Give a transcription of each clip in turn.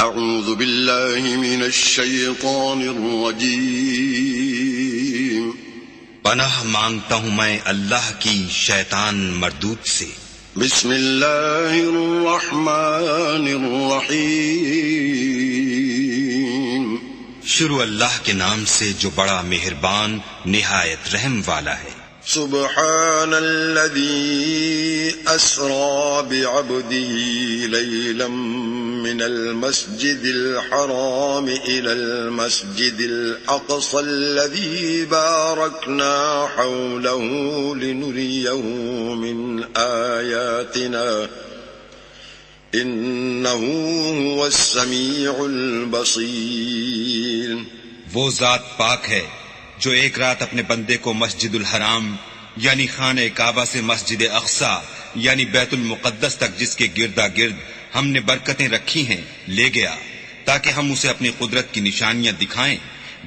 أعوذ بالله من الشيطان الرجيم پناہ مانگتا ہوں میں اللہ کی شیطان مردود سے. بسم الله الرحمن الرحيم شروع اللہ کے نام سے جو بڑا مہربان نہایت رحم والا ہے. سبحان الذي أسرى بعبده ليلا من المسجد الحرام إلى المسجد الأقصى الذي باركنا حوله لنريه من آياتنا إنه هو السميع البصير. وہ ذات پاک ہے جو ایک رات اپنے بندے کو مسجد الحرام یعنی خانہ کعبہ سے مسجد اقصی یعنی بیت المقدس تک جس کے گردا گرد ہم نے برکتیں رکھی ہیں لے گیا تاکہ ہم اسے اپنی قدرت کی نشانیاں دکھائیں.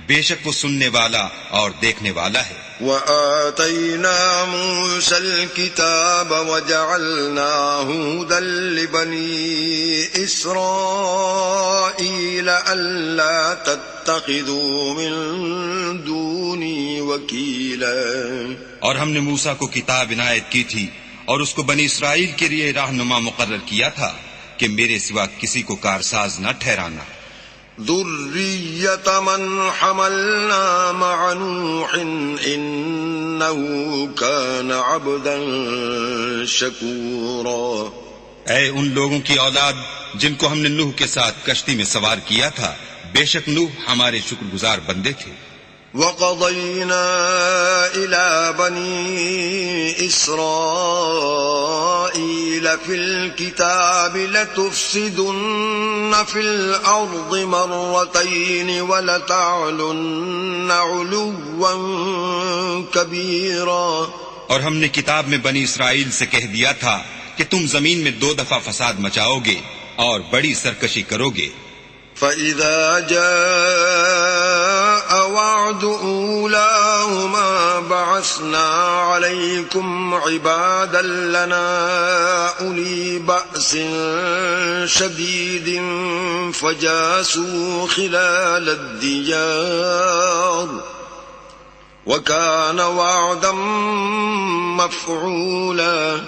بے شک وہ سننے والا اور دیکھنے والا ہے. وآتينا موسى الكتاب وجعلناه هدى لبني إسرائيل ألا تتخذوا من دوني وكيلا. اور ہم نے موسیٰ کو کتاب عنایت کی تھی اور اس کو بنی اسرائیل کے لیے رہنما مقرر کیا تھا کہ میرے سوا کسی کو کارساز نہ ٹھہرانا. ذرية من حملنا مع نوح إنه كان عبدا شكورا. اے ان لوگوں کی اولاد جن کو ہم نے نوح کے ساتھ کشتی میں سوار کیا تھا، بے شک نوح ہمارے شکر گزار بندے تھے. وقضينا إلى بني إسرائيل في الكتاب لتفسدن في الأرض مرتين ولتعلن علوا كبيرا. اور ہم نے کتاب میں بنی اسرائیل سے کہہ دیا تھا کہ تم زمین میں 2 دفعہ فساد مچاؤ گے اور بڑی سرکشی کرو گے. فإذا جاء وعد أولاهما بعثنا عليكم عبادا لنا أولي بأس شديد فجاسوا خلال الديار وكان وعدا مفعولا.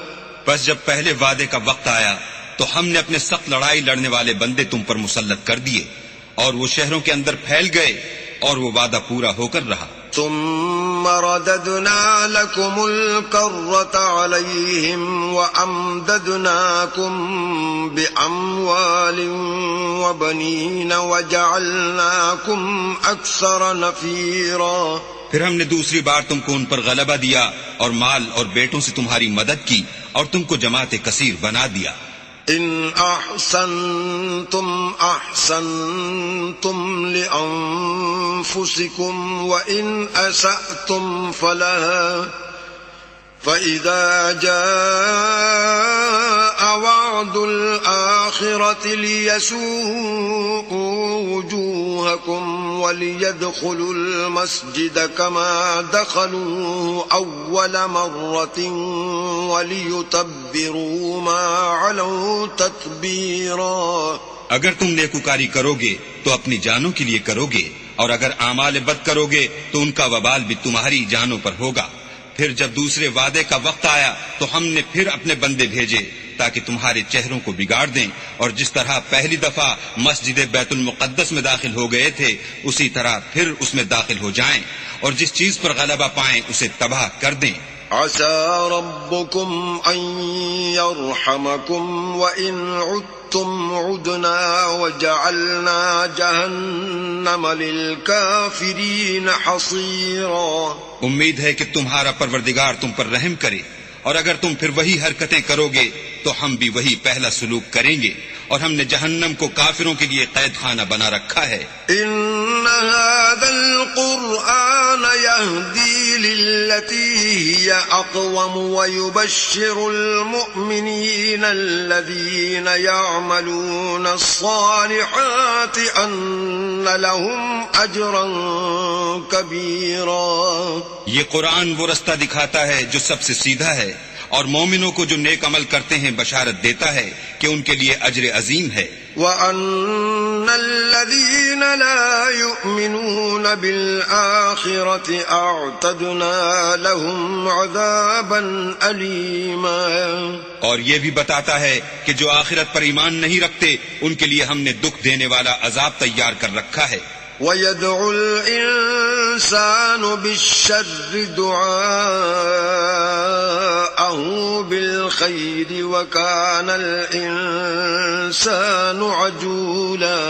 بس جب پہلے وعدے کا وقت آیا تو ہم نے اپنے سخت لڑائی لڑنے والے بندے تم پر مسلط کر دیے اور وہ شہروں کے اندر پھیل گئے اور وہ وعدہ پورا ہو کر رہا. ثم رددنا لكم الكرة عليهم وأمددناكم بأموال وبنين وجعلناكم أكثر نفيرا. پھر ہم نے دوسری بار تم کو ان پر غلبہ دیا اور مال اور بیٹوں سے تمہاری مدد کی اور تم کو جماعت کثیر بنا دیا. إن أحسنتم أحسنتم لأنفسكم وإن أسأتم فلها فإذا جاء وعد الآخرة ليسوءوا وجوهكم وليدخلوا المسجد كما دخلوه أول مرة وليتبروا ما علوا تتبيرا. اگر تم نیکوکاری کرو گے تو اپنی جانوں کے لیے کرو گے اور اگر اعمال بد کرو گے تو ان کا وبال بھی تمہاری جانوں پر ہوگا. پھر جب دوسرے وعدے کا وقت آیا تو ہم نے پھر اپنے بندے بھیجے تاکہ تمہارے چہروں کو بگاڑ دیں اور جس طرح پہلی دفعہ مسجد بیت المقدس میں داخل ہو گئے تھے اسی طرح پھر اس میں داخل ہو جائیں اور جس چیز پر غلبہ پائیں اسے تباہ کر دیں. عسى ربكم أن يرحمكم وإن عدتم عدنا وجعلنا جهنم للكافرين حصيرا. امید ہے کہ تمہارا پروردگار تم پر رحم کرے اور اگر تم پھر وہی حرکتیں کرو گے تو ہم بھی وہی پہلا سلوک کریں گے اور ہم نے جہنم کو کافروں کے لیے قید خانہ بنا رکھا ہے. ان هذا القرآن يهدي للتي هي اقوم ويبشر المؤمنين الذين يعملون الصالحات ان لهم اجرا كبيرا. یہ قرآن وہ رستہ دکھاتا ہے جو سب سے سیدھا ہے اور مومنوں کو جو نیک عمل کرتے ہیں بشارت دیتا ہے کہ ان کے لیے اجر عظیم ہے. وَأَنَّ الَّذِينَ لَا يُؤْمِنُونَ بِالْآخِرَةِ أَعْتَدْنَا لَهُمْ عَذَابًا أَلِيمًا. اور یہ بھی بتاتا ہے کہ جو آخرت پر ایمان نہیں رکھتے ان کے لیے ہم نے دکھ دینے والا عذاب تیار کر رکھا ہے. وَيَدْعُ الْإِنسَانُ بِالشَّرِّ دُعَاءَهُ بِالْخَيْرِ وَكَانَ الْإِنسَانُ عَجُولًا.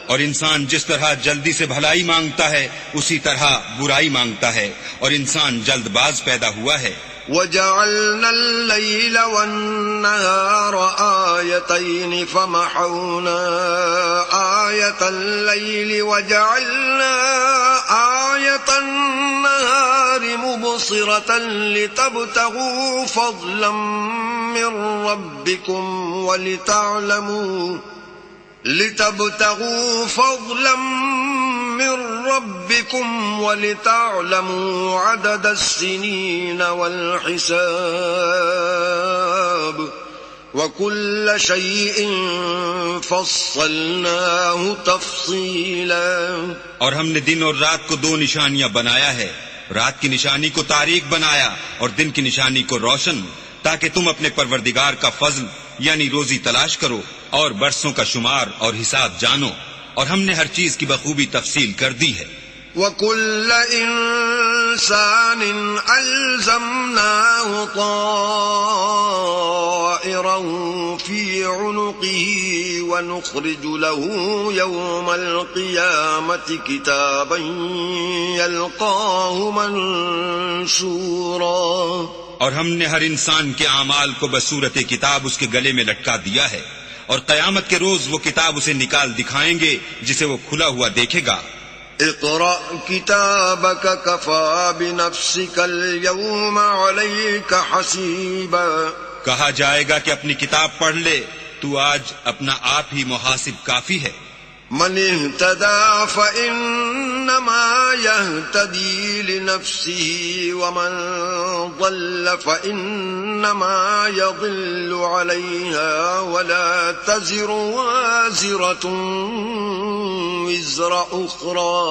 اور انسان جس طرح جلدی سے بھلائی مانگتا ہے اسی طرح برائی مانگتا ہے اور انسان جلد باز پیدا ہوا ہے. وَجَعَلْنَا اللَّيْلَ وَالنَّهَارَ آيَتَيْنِ فَمَحَوْنَا آيَةَ اللَّيْلِ وَجَعَلْنَا آيَةَ النَّهَارِ مُبْصِرَةً لِتَبْتَغُوا فَضْلًا مِّن رَّبِّكُمْ وَلِتَعْلَمُوا عَدَدَ السِّنِينَ وَالْحِسَابَ وَكُلَّ شَيْءٍ فَصَّلْنَاهُ تَفْصِيلًا. اور ہم نے دن اور رات کو دو نشانیاں بنایا ہے، رات کی نشانی کو تاریک بنایا اور دن کی نشانی کو روشن، تاکہ تم اپنے پروردگار کا فضل یعنی روزی تلاش کرو اور برسوں کا شمار اور حساب جانو، اور ہم نے ہر چیز کی بخوبی تفصیل کر دی ہے. وَكُلَّ إِنسَانٍ أَلْزَمْنَاهُ طَائِرَهُ فِي عُنُقِهِ وَنُخْرِجُ لَهُ يَوْمَ الْقِيَامَةِ كِتَابًا يَلْقَاهُ مَنشُورًا. اور ہم نے ہر انسان کے اعمال کو بصورت کتاب اس کے گلے میں لٹکا دیا ہے، اور قیامت کے روز وہ کتاب اسے نکال دکھائیں گے جسے وہ کھلا ہوا دیکھے گا. اقرأ كتابك كفى بنفسك اليوم عليك حسيبا. کہا جائے گا کہ اپنی کتاب پڑھ لے، تو آج اپنا آپ ہی محاسب کافی ہے. من اهتدى فإنما يهتدي لنفسه ومن ضل فإنما يضل عليها ولا تزر وازرة وزر أخرى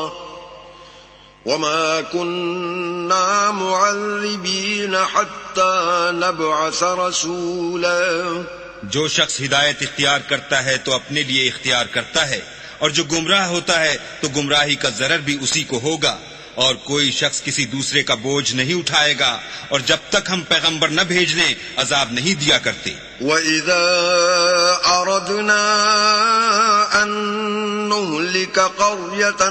وما كنا معذبين حتى نبعث رسولا. جو شخص ہدایت اختیار کرتا ہے تو اپنے لیے اختیار کرتا ہے، اور جو گمراہ ہوتا ہے تو گمراہی کا ضرر بھی اسی کو ہوگا، اور کوئی شخص کسی دوسرے کا بوجھ نہیں اٹھائے گا، اور جب تک ہم پیغمبر نہ بھیج لیں عذاب نہیں دیا کرتے. وَإِذَا أَرَدْنَا أَن نُّهْلِكَ قَرْيَةً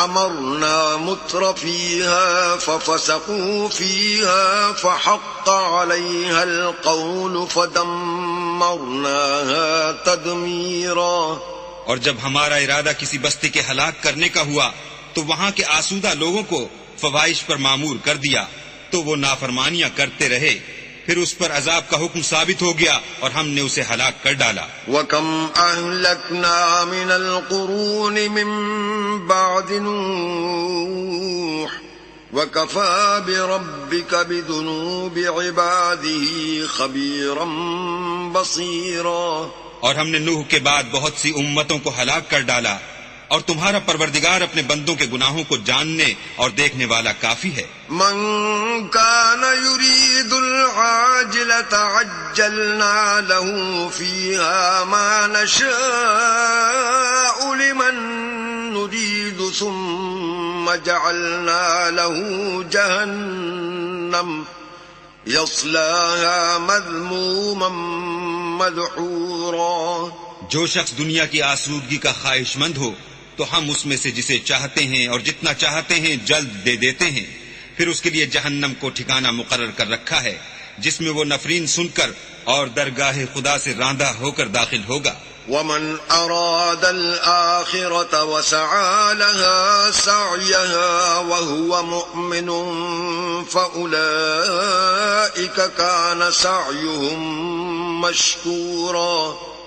أَمَرْنَا مُتْرَفِيهَا فَفَسَقُوا فِيهَا فَحَقَّ عَلَيْهَا الْقَوْلُ فَدَمَّرْنَاهَا تَدْمِيرًا. اور جب ہمارا ارادہ کسی بستی کے ہلاک کرنے کا ہوا تو وہاں کے آسودہ لوگوں کو فواحش پر مامور کر دیا، تو وہ نافرمانیاں کرتے رہے، پھر اس پر عذاب کا حکم ثابت ہو گیا اور ہم نے اسے ہلاک کر ڈالا. وَكَمْ أَهْلَكْنَا مِنَ الْقُرُونِ مِن بَعْدِ نُوحٍ وَكَفَى بِرَبِّكَ بِذُنُوبِ عِبَادِهِ خَبِيرًا بَصِيرًا. اور ہم نے نوح کے بعد بہت سی امتوں کو ہلاک کر ڈالا، اور تمہارا پروردگار اپنے بندوں کے گناہوں کو جاننے اور دیکھنے والا کافی ہے. من كان يريد العاجلة عجلنا له فيها ما نشاء لمن نريد ثم جعلنا له جهنم يصلاها مذموما مدحورا. جو شخص دنیا کی آسودگی کا خواہش مند ہو تو ہم اس میں سے جسے چاہتے ہیں اور جتنا چاہتے ہیں جلد دے دیتے ہیں، پھر اس کے لیے جہنم کو ٹھکانہ مقرر کر رکھا ہے جس میں وہ نفرین سن کر اور درگاہ خدا سے راندہ ہو کر داخل ہوگا. ومن أراد الآخرة وسعى لها سعيها وهو مؤمن فأولئك كان سعيهم مشكورا.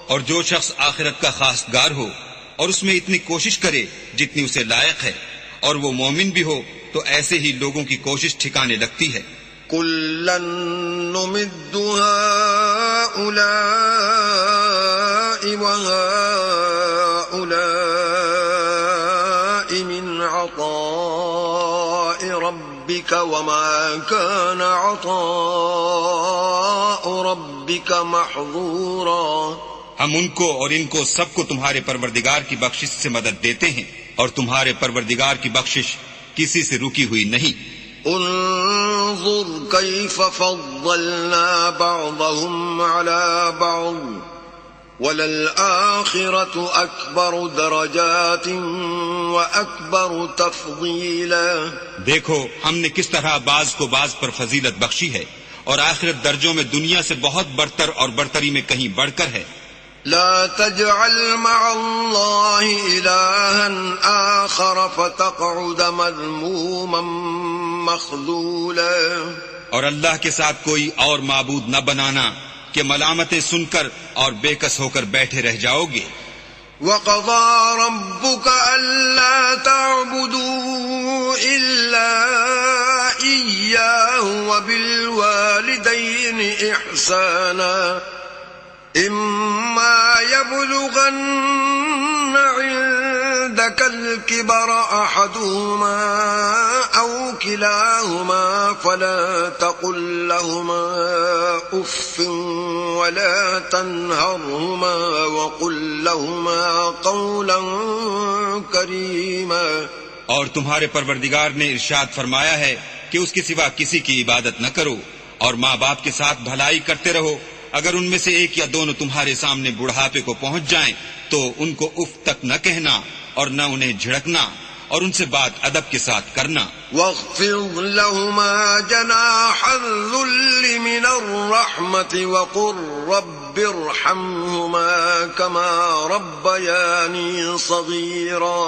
اور جو شخص آخرت کا خواستگار ہو اور اس میں اتنی کوشش کرے جتنی اسے لائق ہے اور وہ مومن بھی ہو تو ایسے ہی لوگوں کی کوشش ٹھکانے لگتی ہے. كُلًّا نُّمِدُّ هَٰؤُلَاءِ وَهَٰؤُلَاءِ هؤلاء من عطاء ربك وما كان عطاء ربك محظورا. ہم ان کو اور ان کو سب کو تمہارے پروردگار کی بخشش سے مدد دیتے ہیں، اور تمہارے پروردگار کی بخشش کسی سے رکی ہوئی نہیں. انظر كيف فضلنا بعضهم على بعض وللآخرة أكبر درجات وأكبر تفضيلا. دیکھو ہم نے کس طرح بعض کو بعض پر فضیلت بخشی ہے، اور آخرت درجوں میں دنیا سے بہت برتر اور برتری میں کہیں بڑھ کر ہے. لا تجعل مع الله إلها آخر فتقعد مذموما مخذولا. اور اللہ کے ساتھ کوئی اور معبود نہ بنانا کہ ملامتیں سن کر اور بے کس ہو کر بیٹھے رہ جاؤ گے. وقضى ربك ألا تعبدوا إلا إياه وبالوالدين إحسانا إما يبلغن عندك الكبر أحدهما أو كلاهما فلا تقل لهما أف ولا تنهرهما وقل لهما قولا كريما. اور تمہارے پروردگار نے ارشاد فرمایا ہے کہ اس کے سوا کسی کی عبادت نہ کرو، اور ماں باپ کے ساتھ بھلائی کرتے رہو. اگر ان میں سے ایک یا دونوں تمہارے سامنے بڑھاپے کو پہنچ جائیں تو ان کو اف تک نہ کہنا اور نہ انہیں جھڑکنا، اور ان سے بات ادب کے ساتھ کرنا. واخفض لهما جناح الذل من الرحمة وقل رب ارحمهما كما ربياني صغيرا.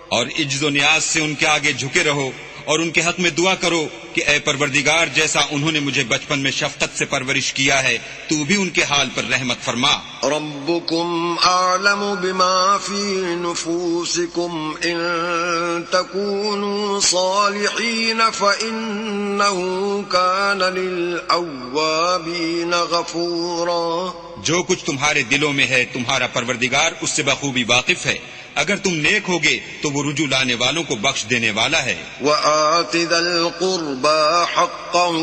اور عجز و نیاز سے ان کے آگے جھکے رہو، اور ان کے حق میں دعا کرو کہ اے پروردگار جیسا انہوں نے مجھے بچپن میں شفقت سے پرورش کیا ہے تو بھی ان کے حال پر رحمت فرما. ربكم أعلم بما في نفوسكم إن تكونوا صالحين فإنه كان للأوابين غفورا. جو کچھ تمہارے دلوں میں ہے تمہارا پروردگار اس سے بخوبی واقف ہے. اگر تم نیک ہوگے تو وہ رجوع لانے والوں کو بخش دینے والا ہے. وآت ذا القربى حقه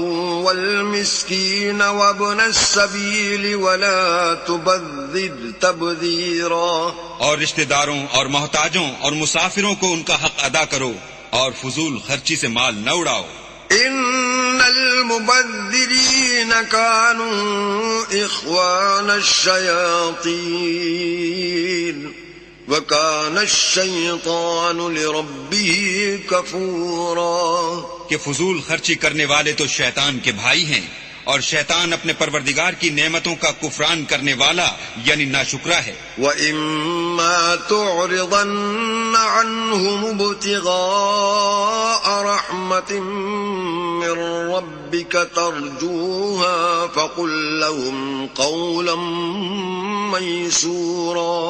والمسكين وابن السبيل ولا تبذر تبذيرا. اور رشتہ داروں اور محتاجوں اور مسافروں کو ان کا حق ادا کرو، اور فضول خرچی سے مال نہ اڑاؤ. ان المبذرین كانوا اخوان الشیاطین وَكَانَ الشَّيْطَانُ لِرَبِّهِ كَفُورًا. کہ فضول خرچی کرنے والے تو شیطان کے بھائی ہیں، اور شیطان اپنے پروردگار کی نعمتوں کا کفران کرنے والا یعنی ناشکرا ہے. وَإِمَّا تُعْرِضَنَّ عَنْهُمُ ابْتِغَاءَ رَحْمَةٍ مِّن رَّبِّكَ تَرْجُوهَا فَقُل لَّهُمْ قَوْلًا مَّيْسُورًا.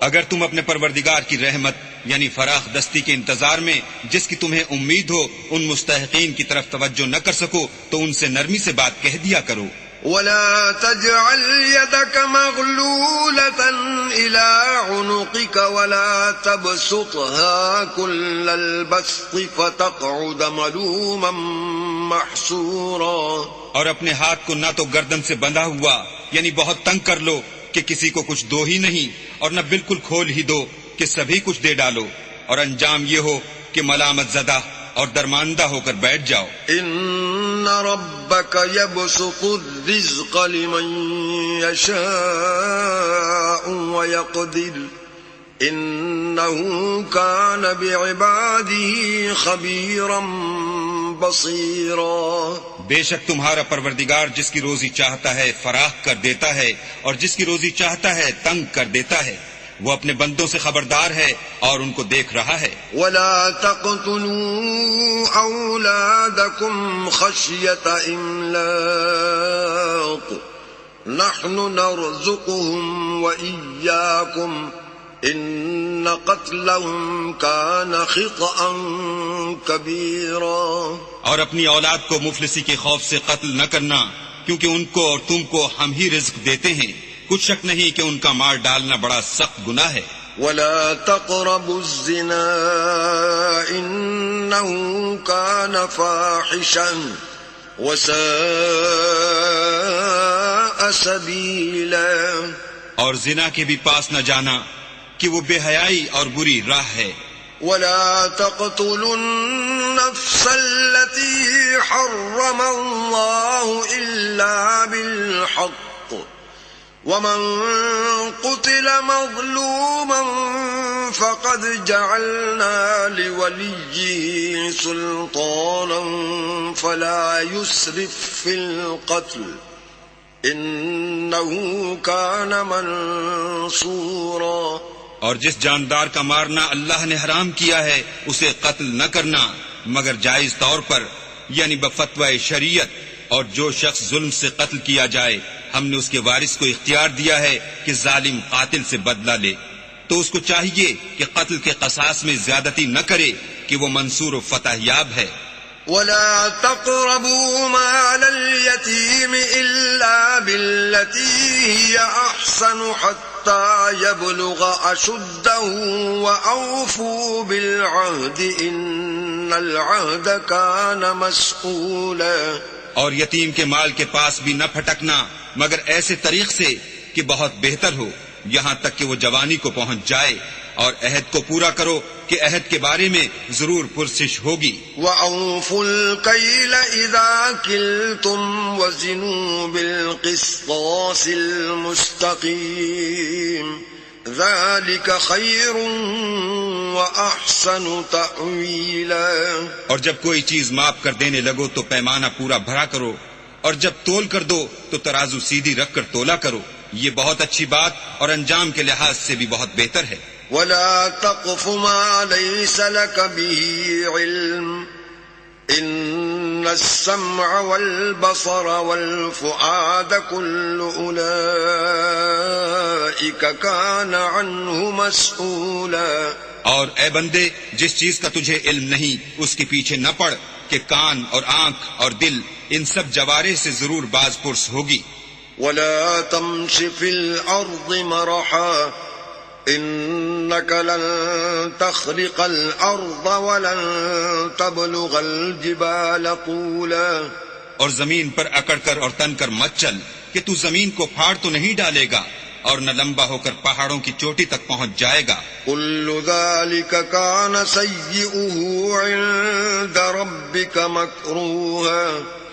اگر تم اپنے پروردگار کی رحمت یعنی فراخ دستی کے انتظار میں جس کی تمہیں امید ہو ان مستحقین کی طرف توجہ نہ کر سکو تو ان سے نرمی سے بات کہہ دیا کرو. ولا تجعل يدك مغلولة إلى عنقك ولا تبسطها كل البسط فتقعد ملوما محسورا. اور اپنے ہاتھ کو نہ تو گردن سے بندھا ہوا یعنی بہت تنگ کر لو کہ کسی کو کچھ دو ہی نہیں، اور نہ بالکل کھول ہی دو کہ سبھی کچھ دے ڈالو، اور انجام یہ ہو کہ ملامت زدہ اور درماندہ ہو کر بیٹھ جاؤ. ان ربك يبسط الرزق لمن يشاء ويقدر انه كان بعباده خبيرا بصيرا. بے شک تمہارا پروردگار جس کی روزی چاہتا ہے فراخ کر دیتا ہے، اور جس کی روزی چاہتا ہے تنگ کر دیتا ہے. وہ اپنے بندوں سے خبردار ہے اور ان کو دیکھ رہا ہے. ولا تقتلوا اولادكم خشية املاق نحن نرزقهم وإياكم ان قتلهم كان خطأ كبيرا. اور اپنی اولاد کو مفلسی کے خوف سے قتل نہ کرنا، کیونکہ ان کو اور تم کو ہم ہی رزق دیتے ہیں. کچھ شک نہیں کہ ان کا مار ڈالنا بڑا سخت گناہ ہے. ولا تقربوا الزنا إنه كان فاحشا وساء سبيلا. اور زنا کے بھی پاس نہ جانا کہ وہ بے حیائی اور بری راہ ہے. ولا تقتلوا النفس التي حرم الله إلا بالحق ومن قتل مظلوما فقد جعلنا لوليه سلطانا فلا يسرف في القتل إنه كان منصورا. اور جس جاندار کا مارنا اللہ نے حرام کیا ہے اسے قتل نہ کرنا مگر جائز طور پر یعنی بفتوی شریعت. اور جو شخص ظلم سے قتل کیا جائے ہم نے اس کے وارث کو اختیار دیا ہے کہ ظالم قاتل سے بدلہ لے تو اس کو چاہیے کہ قتل کے قصاص میں زیادتی نہ کرے کہ وہ منصور و فتح یاب ہے. ولا تقربوا مال اليتيم إلا بالتي هي أحسن حتى يبلغ أشده وأوفوا بالعهد إن العهد كان مسؤولا. اور یتیم کے مال کے پاس بھی نہ پھٹکنا مگر ایسے طریق سے کہ بہت بہتر ہو یہاں تک کہ وہ جوانی کو پہنچ جائے. اور عہد کو پورا کرو کہ عہد کے بارے میں ضرور پرسش ہوگی. وَأَوْفُوا الْكَيْلَ إِذَا كِلْتُمْ وَزِنُوا بِالْقِسْطَاسِ الْمُسْتَقِيمِ ذَلِكَ خَيْرٌ وَأَحْسَنُ تَأْوِيلًا. اور جب کوئی چیز ماپ کر دینے لگو تو پیمانہ پورا بھرا کرو اور جب تول کر دو تو ترازو سیدھی رکھ کر تولا کرو. یہ بہت اچھی بات اور انجام کے لحاظ سے بھی بہت بہتر ہے. ولا تقف ما ليس لك به علم إن السمع والبصر والفؤاد كل أولئك كان عنه مسؤولا. اور اے بندے جس چیز کا تجھے علم نہیں اس کے پیچھے نہ پڑ کہ کان اور آنکھ اور دل ان سب جوارح سے ضرور باز پرس ہوگی. ولا تمش في الأرض مرحا إنك لن تخرق الأرض ولن تبلغ الجبال طولا. اور زمین پر اکڑ کر اور تن کر مت چل کہ تو زمین کو پھاڑ تو نہیں ڈالے گا اور نہ لمبا ہو کر پہاڑوں کی چوٹی تک پہنچ جائے گا. كل ذلك كان سيئه عند ربك مكروها.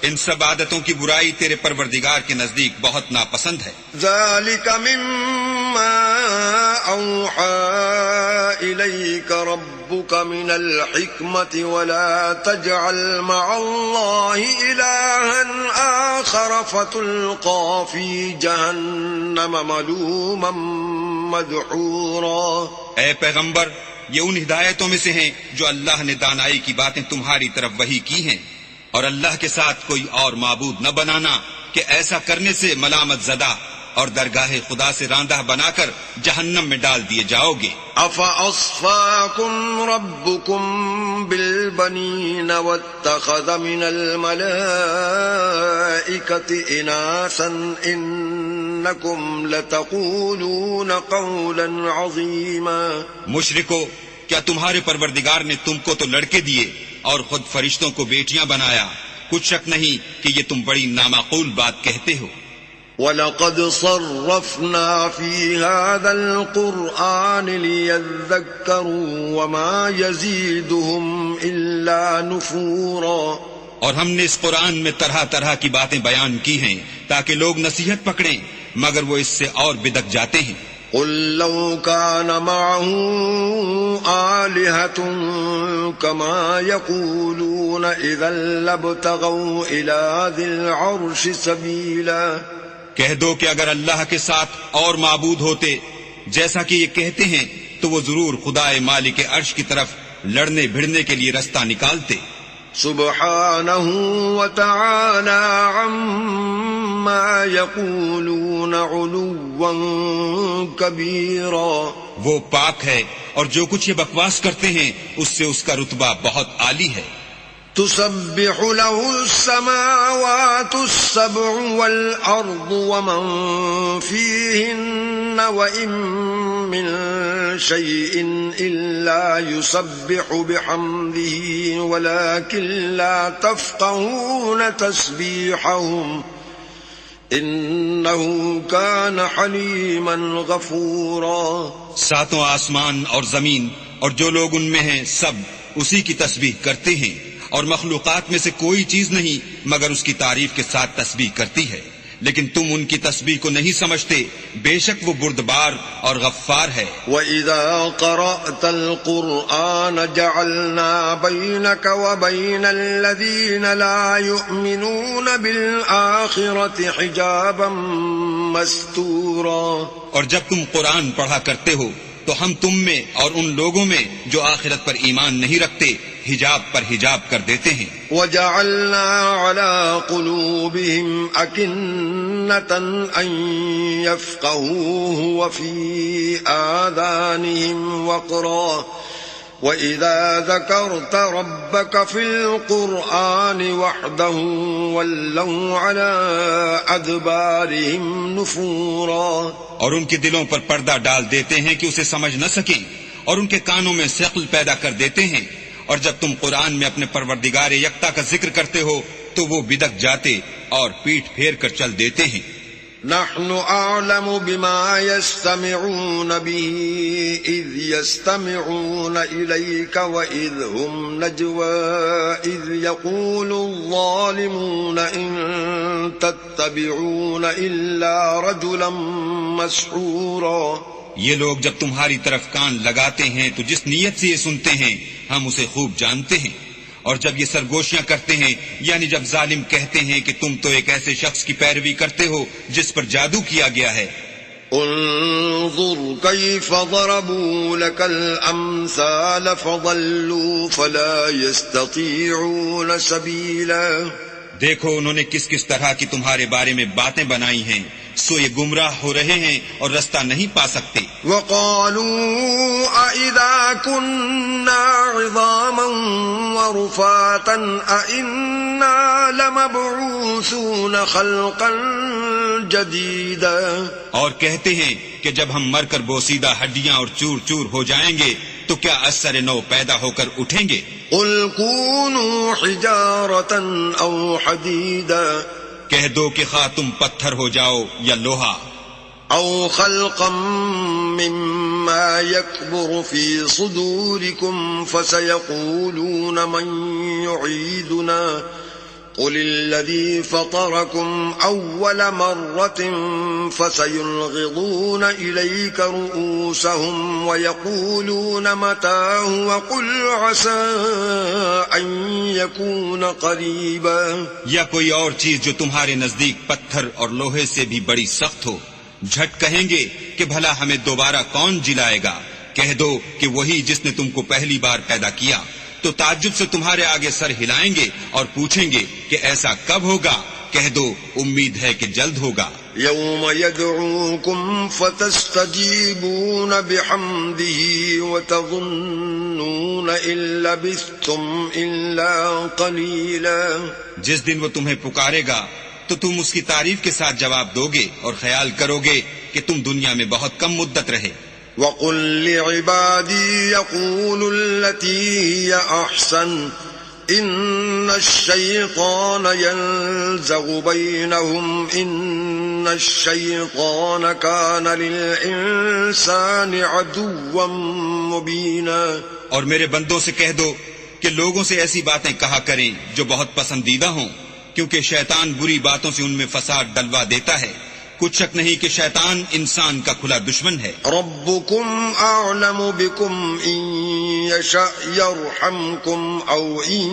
ان سب عادتوں کی برائی تیرے پروردگار کے نزدیک بہت ناپسند ہے. ذلك مما أوحى إليك ربك من الحكمة ولا تجعل مع الله إلها آخر فتلقى في جهنم ملوما مدحورا. اے پیغمبر یہ ان ہدایتوں میں سے ہیں جو اللہ نے دانائی کی باتیں تمہاری طرف وحی کی ہیں اور اللہ کے ساتھ کوئی اور معبود نہ بنانا کہ ایسا کرنے سے ملامت زدہ اور درگاہ خدا سے راندہ بنا کر جہنم میں ڈال دیے جاؤ گے. أَفَأَصْفَاكُمْ رَبُّكُمْ بِالْبَنِينَ وَاتَّخَذَ مِنَ الْمَلَائِكَةِ إِنَاثًا إِنَّكُمْ لَتَقُولُونَ قَوْلًا عَظِيمًا. مشرکو کیا تمہارے پروردگار نے تم کو تو لڑکے دیے اور خود فرشتوں کو بیٹیاں بنایا؟ کچھ شک نہیں کہ یہ تم بڑی نامعقول بات کہتے ہو. وَلَقَدْ صَرَّفْنَا فِي هَذَا الْقُرْآنِ لِيَذَّكَّرُوا وَمَا يَزِيدُهُمْ إِلَّا نُفُورًا. اور ہم نے اس قرآن میں طرح طرح کی باتیں بیان کی ہیں تاکہ لوگ نصیحت پکڑیں مگر وہ اس سے اور بدک جاتے ہیں. قُلْ لَوْ كَانَ مَعَهُ آلِهَةٌ كَمَا يَقُولُونَ إِذًا لَابْتَغَوْا إِلَى ذِي الْعَرْشِ سَبِيلًا. کہہ دو کہ اگر اللہ کے ساتھ اور معبود ہوتے جیسا کہ یہ کہتے ہیں تو وہ ضرور خدائے مالک عرش کی طرف لڑنے بھڑنے کے لیے رستہ نکالتے. سبحانہ وتعالی عما یقولون علوا کبیرا. وہ پاک ہے اور جو کچھ یہ بکواس کرتے ہیں اس سے اس کا رتبہ بہت عالی ہے. تسبح له السماوات السبع والأرض ومن فيهن وإن من شيء إلا يسبح بحمده ولكن لا تفقهون تسبيحهم إنه كان حليما غفورا. ساتوں آسمان اور زمین اور جو لوگ ان میں ہیں سب اسی کی تسبیح کرتے ہیں، اور مخلوقات میں سے کوئی چیز نہیں مگر اس کی تعریف کے ساتھ تسبیح کرتی ہے، لیکن تم ان کی تسبیح کو نہیں سمجھتے، بے شک وہ بردبار اور غفار ہے. وَإِذَا قَرَأْتَ الْقُرْآنَ جَعَلْنَا بَيْنَكَ وَبَيْنَ الَّذِينَ لَا يُؤْمِنُونَ بِالْآخِرَةِ حِجَابًا مَسْتُورًا. اور جب تم قرآن پڑھا کرتے ہو تو ہم تم میں اور ان لوگوں میں جو آخرت پر ایمان نہیں رکھتے حجاب پر حجاب کر دیتے ہیں. وَجَعَلْنَا عَلَى قُلُوبِهِمْ أَكِنَّةً أَن يَفْقَهُوهُ وَفِي آذَانِهِمْ وَقْرًا وَإِذَا ذَكَرْتَ رَبَّكَ فِي الْقُرْآنِ وَحْدَهُ وَلَّوْا عَلَى أَدْبَارِهِمْ نُفُورًا. اور ان کے دلوں پر پردہ ڈال دیتے ہیں کہ اسے سمجھ نہ سکیں، اور ان کے کانوں میں ثقل پیدا کر دیتے ہیں، اور جب تم قرآن میں اپنے پروردگار یکتا کا ذکر کرتے ہو تو وہ بدک جاتے اور پیٹھ پھیر کر چل دیتے ہیں. نحن أعلم بما يستمعون به إذ يستمعون إليك وإذ هم نجوى إذ يقول الظالمون إن تتبعون إلا رجلا مسحورا. یہ لوگ جب تمہاری طرف کان لگاتے ہیں تو جس نیت سے یہ سنتے ہیں ہم اسے خوب جانتے ہیں، اور جب یہ سرگوشیاں کرتے ہیں یعنی جب ظالم کہتے ہیں کہ تم تو ایک ایسے شخص کی پیروی کرتے ہو جس پر جادو کیا گیا ہے. انظر كيف ضربوا لك الأمثال فضلوا فلا يستطيعون سبيلا. دیکھو انہوں نے کس کس طرح کی تمہارے بارے میں باتیں بنائی ہیں، سو یہ گمراہ ہو رہے ہیں اور رستہ نہیں پا سکتے. وقالوا أإذا كنا عظاما ورفاتا أإنا لمبعوثون خلقا جديدا. اور کہتے ہیں کہ جب ہم مر کر بوسیدہ ہڈیاں اور چور چور ہو جائیں گے تو کیا اثر نو پیدا ہو کر اٹھیں گے. قل كونوا حجارة أو حديدا. کہہ دو کہ خواہ تم پتھر ہو جاؤ یا لوہا. أو خلقا مما يكبر في صدوركم فسيقولون من يعيدنا قل الذي فطركم أول مرة فسينغضون إليك رؤوسهم ويقولون متاه وقل عسى أن يكون قريبا. یا کوئی اور چیز جو تمہارے نزدیک پتھر اور لوہے سے بھی بڑی سخت ہو. جھٹ کہیں گے کہ بھلا ہمیں دوبارہ کون جلائے گا. کہہ دو کہ وہی جس نے تم کو پہلی بار پیدا کیا. تو تعجب سے تمہارے آگے سر ہلائیں گے اور پوچھیں گے کہ ایسا کب ہوگا. کہہ دو امید ہے کہ جلد ہوگا. يوم يدعوكم فتستجيبون بحمده وتظنون إن لبثتم إلا قليلا. جس دن وہ تمہیں پکارے گا تو تم اس کی تعریف کے ساتھ جواب دو گے اور خیال کرو گے کہ تم دنیا میں بہت کم مدت رہے. وَقُلْ لِعِبَادِي يَقُولُوا الَّتِي هِيَ أَحْسَنُ إِنَّ الشَّيْطَانَ يَنزَغُ بَيْنَهُمْ إِنَّ الشَّيْطَانَ كَانَ لِلْإِنسَانِ عَدُوًّا مُبِينًا. اور میرے بندوں سے کہہ دو کہ لوگوں سے ایسی باتیں کہا کریں جو بہت پسندیدہ ہوں، کیونکہ شیطان بری باتوں سے ان میں فساد ڈلوا دیتا ہے. کچھ شک نہیں کہ شیطان انسان کا کھلا دشمن ہے. ربكم أعلم بكم إن يشأ يرحمكم أو إن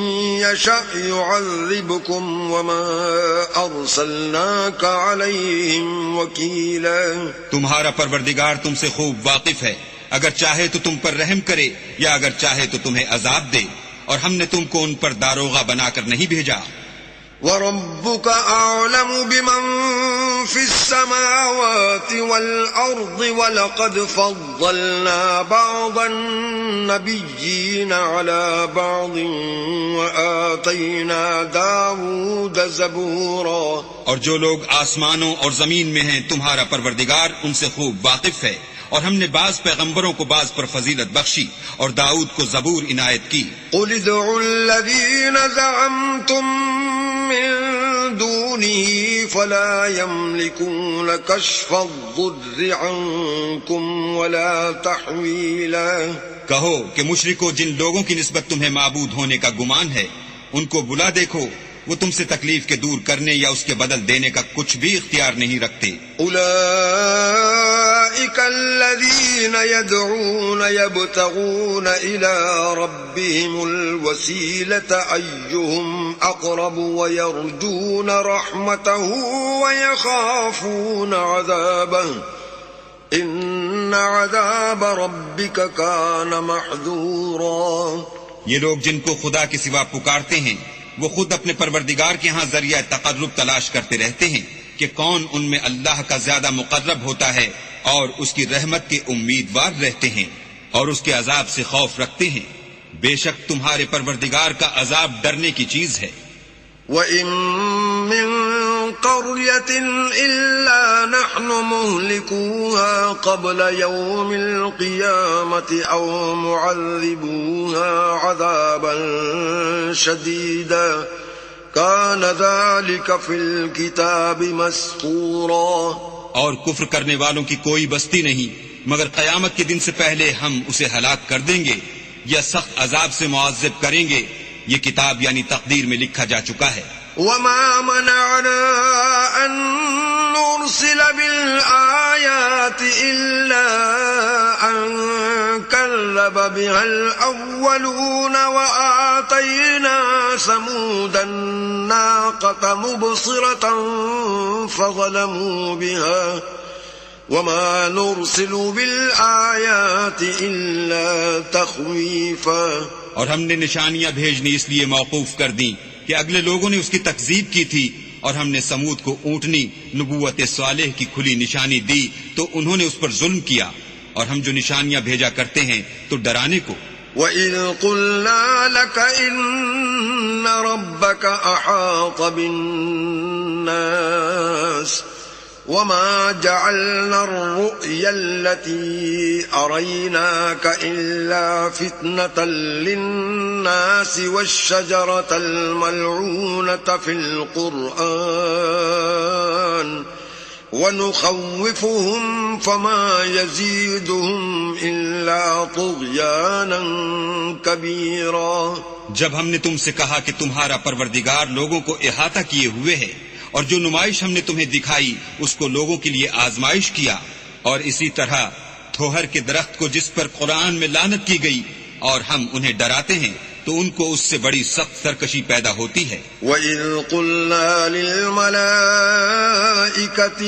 يشأ يعذبكم وما أرسلناك عليهم وكيلا. تمہارا پروردگار تم سے خوب واقف ہے، اگر چاہے تو تم پر رحم کرے یا اگر چاہے تو تمہیں عذاب دے، اور ہم نے تم کو ان پر داروغہ بنا کر نہیں بھیجا. وَرَبُّكَ أَعْلَمُ بِمَن فِي السَّمَاوَاتِ وَالْأَرْضِ وَلَقَدْ فَضَّلْنَا بَعْضَ النَّبِيِّينَ عَلَى بَعْضٍ وَآتَيْنَا دَاوُودَ زَبُورًا. اور جو لوگ آسمانوں اور زمین میں ہیں تمہارا پروردگار ان سے خوب واقف ہے، اور ہم نے بعض پیغمبروں کو بعض پر فضیلت بخشی اور داؤد کو زبور عنایت کی. قُلِ ادْعُوا الَّذِينَ زَعَمْتُم مِّن دُونِهِ فَلَا يَمْلِكُونَ كَشْفَ الضُّرِّ عَنكُمْ وَلَا تَحْوِيلًا. کہو کہ مشرکو جن لوگوں کی نسبت تمہیں معبود ہونے کا گمان ہے ان کو بلا دیکھو، وہ تم سے تکلیف کے دور کرنے یا اس کے بدل دینے کا کچھ بھی اختیار نہیں رکھتے. أولئك الذين يدعون يبتغون إلى ربهم الوسيلة أيهم أقرب ويرجون رحمته ويخافون عذابه إن عذاب ربك كان محذورا. یہ لوگ جن کو خدا کے سوا پکارتے ہیں وہ خود اپنے پروردگار کے ہاں ذریعہ تقرب تلاش کرتے رہتے ہیں کہ کون ان میں اللہ کا زیادہ مقرب ہوتا ہے، اور اس کی رحمت کے امیدوار رہتے ہیں اور اس کے عذاب سے خوف رکھتے ہیں. بے شک تمہارے پروردگار کا عذاب ڈرنے کی چیز ہے. وَإِن مِّن قَرْيَةٍ إِلَّا نَحْنُ مُهْلِكُوهَا قَبْلَ يَوْمِ الْقِيَامَةِ أَوْ مُعَذِّبُوهَا عَذَابًا شَدِيدًا كَانَ ذَلِكَ فِي الْكِتَابِ مَسْطُورًا. اور کفر کرنے والوں کی کوئی بستی نہیں مگر قیامت کے دن سے پہلے ہم اسے ہلاک کر دیں گے یا سخت عذاب سے معذب کریں گے. یہ کتاب یعنی تقدیر میں لکھا جا چکا ہے. وَمَا مَنَعْنَا أَن نُّرْسِلَ بِالْآيَاتِ إِلَّا أَن كَذَّبَ بِهَا الْأَوَّلُونَ وَآتَيْنَا ثَمُودَ النَّاقَةَ مُبْصِرَةً فَظَلَمُوا بِهَا وَمَا نُرْسِلُ بِالْآيَاتِ إِلَّا تَخْوِيفًا. اور ہم نے نشانیاں بھیجنی اس لیے موقوف کر دیں کہ اگلے لوگوں نے اس کی تکذیب کی تھی، اور ہم نے سمود کو اونٹنی نبوت صالح کی کھلی نشانی دی تو انہوں نے اس پر ظلم کیا، اور ہم جو نشانیاں بھیجا کرتے ہیں تو ڈرانے کو. وَإِذْ قُلْنَا لَكَ إِنَّ رَبَّكَ أَحَاطَ بِالنَّاسِ وَمَا جَعَلْنَا الرُّؤْيَا الَّتِي أَرَيْنَاكَ إِلَّا فِتْنَةً لِلنَّاسِ وَالشَّجَرَةَ الْمَلْعُونَةَ فِي الْقُرْآنِ وَنُخَوِّفُهُمْ فَمَا يَزِيدُهُمْ إِلَّا طُغْيَانًا كَبِيرًا. جب ہم نے تم سے کہا کہ تمہارا پروردگار لوگوں کو احاطہ کیے ہوئے ہے، اور جو نمائش ہم نے تمہیں دکھائی اس کو لوگوں کے لیے آزمائش کیا، اور اسی طرح تھوہر کے درخت کو جس پر قرآن میں لعنت کی گئی اور ہم انہیں ڈراتے ہیں تو ان کو اس سے بڑی سخت سرکشی پیدا ہوتی ہے. وَإِذْ قُلْنَا لِلْمَلَائِكَةِ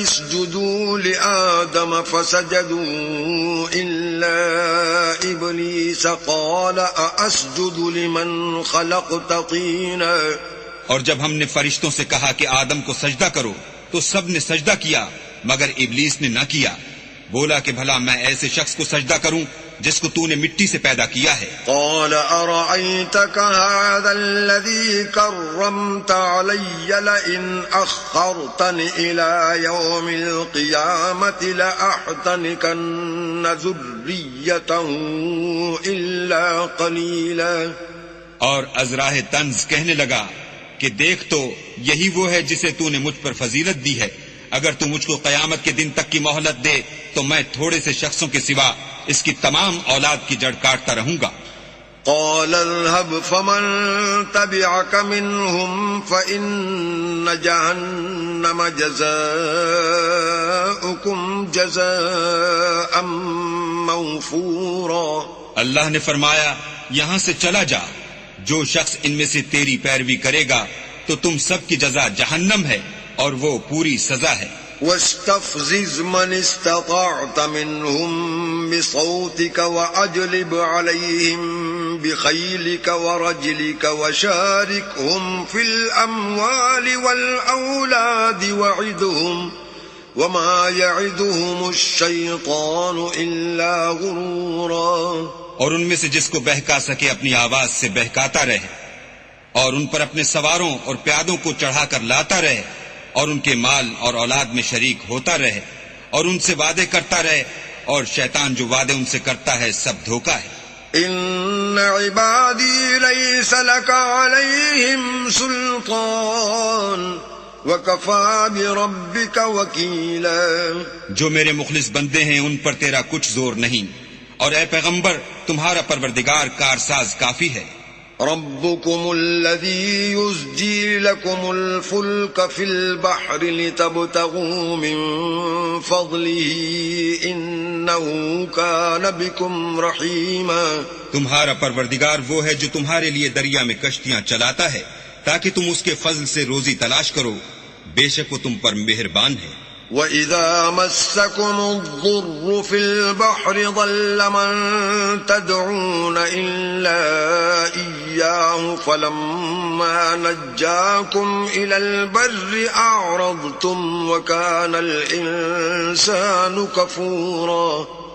اسْجُدُوا لِآدَمَ فَسَجَدُوا إِلَّا إِبْلِيسَ قَالَ أَأَسْجُدُ لِمَنْ خَلَقْتَ طِينًا. اور جب ہم نے فرشتوں سے کہا کہ آدم کو سجدہ کرو تو سب نے سجدہ کیا مگر ابلیس نے نہ کیا. بولا کہ بھلا میں ایسے شخص کو سجدہ کروں جس کو تو نے مٹی سے پیدا کیا ہے. قال أرأيتك هذا الذي كرمت علي لئن أخرتني إلى يوم القيامة لأحتنكن ذريته إلا قليلا. اور ازراہ طنز کہنے لگا کہ دیکھ تو یہی وہ ہے جسے تو نے مجھ پر فضیلت دی ہے، اگر تو مجھ کو قیامت کے دن تک کی مہلت دے تو میں تھوڑے سے شخصوں کے سوا اس کی تمام اولاد کی جڑ کاٹتا رہوں گا. قال اذهب فمن تبعك منهم فإن جهنم جزاؤكم جزاء موفورا. اللہ نے فرمایا یہاں سے چلا جا، جو شخص ان میں سے تیری پیروی کرے گا تو تم سب کی جزا جہنم ہے اور وہ پوری سزا ہے. واستفزز من استطعت منهم بصوتك وأجلب عليهم بخيلك ورجلك وشاركهم في الأموال والأولاد وعدهم وما يعدهم الشيطان إلا غرورا. اور ان میں سے جس کو بہکا سکے اپنی آواز سے بہکاتا رہے، اور ان پر اپنے سواروں اور پیادوں کو چڑھا کر لاتا رہے، اور ان کے مال اور اولاد میں شریک ہوتا رہے، اور ان سے وعدے کرتا رہے، اور شیطان جو وعدے ان سے کرتا ہے سب دھوکہ ہے. ان عبادی لیس لک علیہم سلطان وکفی بربک وکیلا. جو میرے مخلص بندے ہیں ان پر تیرا کچھ زور نہیں، اور اے پیغمبر تمہارا پروردگار کارساز کافی ہے. ربكم الذي يزجي لكم الفلك في البحر لتبتغوا من فضله إنه كان بكم رحيما. تمہارا پروردگار وہ ہے جو تمہارے لیے دریا میں کشتیاں چلاتا ہے تاکہ تم اس کے فضل سے روزی تلاش کرو، بے شک وہ تم پر مہربان ہے. وَإِذَا مَسَّكُمُ الضُّرُّ فِي الْبَحْرِ ضَلَّ مَن تَدْعُونَ إِلَّا إِيَّاهُ فَلَمَّا نَجَّاكُمْ إِلَى الْبَرِّ أَعْرَضْتُمْ وَكَانَ الْإِنسَانُ كَفُورًا.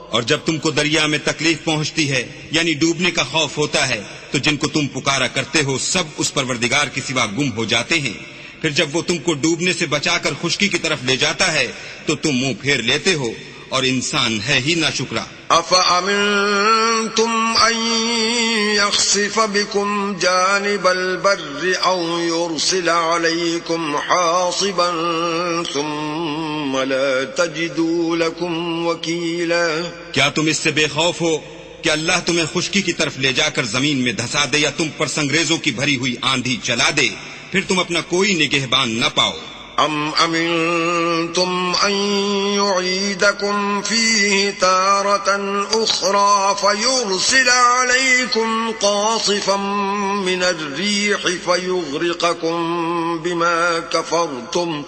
اور جب تم کو دریا میں تکلیف پہنچتی ہے یعنی ڈوبنے کا خوف ہوتا ہے تو جن کو تم پکارا کرتے ہو سب اس پروردگار کے سوا گم ہو جاتے ہیں. پھر جب وہ تم کو ڈوبنے سے بچا کر خشکی کی طرف لے جاتا ہے تو تم منہ پھیر لیتے ہو، اور انسان ہے ہی ناشکرا. أَفَأَمِنْتُمْ أَنْ يَخْسِفَ بِكُمْ جَانِبَ الْبَرِّ أَوْ يُرْسِلَ عَلَيْكُمْ حَاصِبًا ثُمَّ لَا تَجِدُوا لَكُمْ وَكِيلًا. کیا تم اس سے بے خوف ہو کہ اللہ تمہیں خشکی کی طرف لے جا کر زمین میں دھسا دے، یا تم پر سنگریزوں کی بھری ہوئی آندھی چلا دے، پھر تم اپنا کوئی نگہبان نہ پاؤ. ام امنتم ان يعيدكم فيه تارة اخرى فيرسل عليكم قاصفا من الريح فيغرقكم بما كفرتم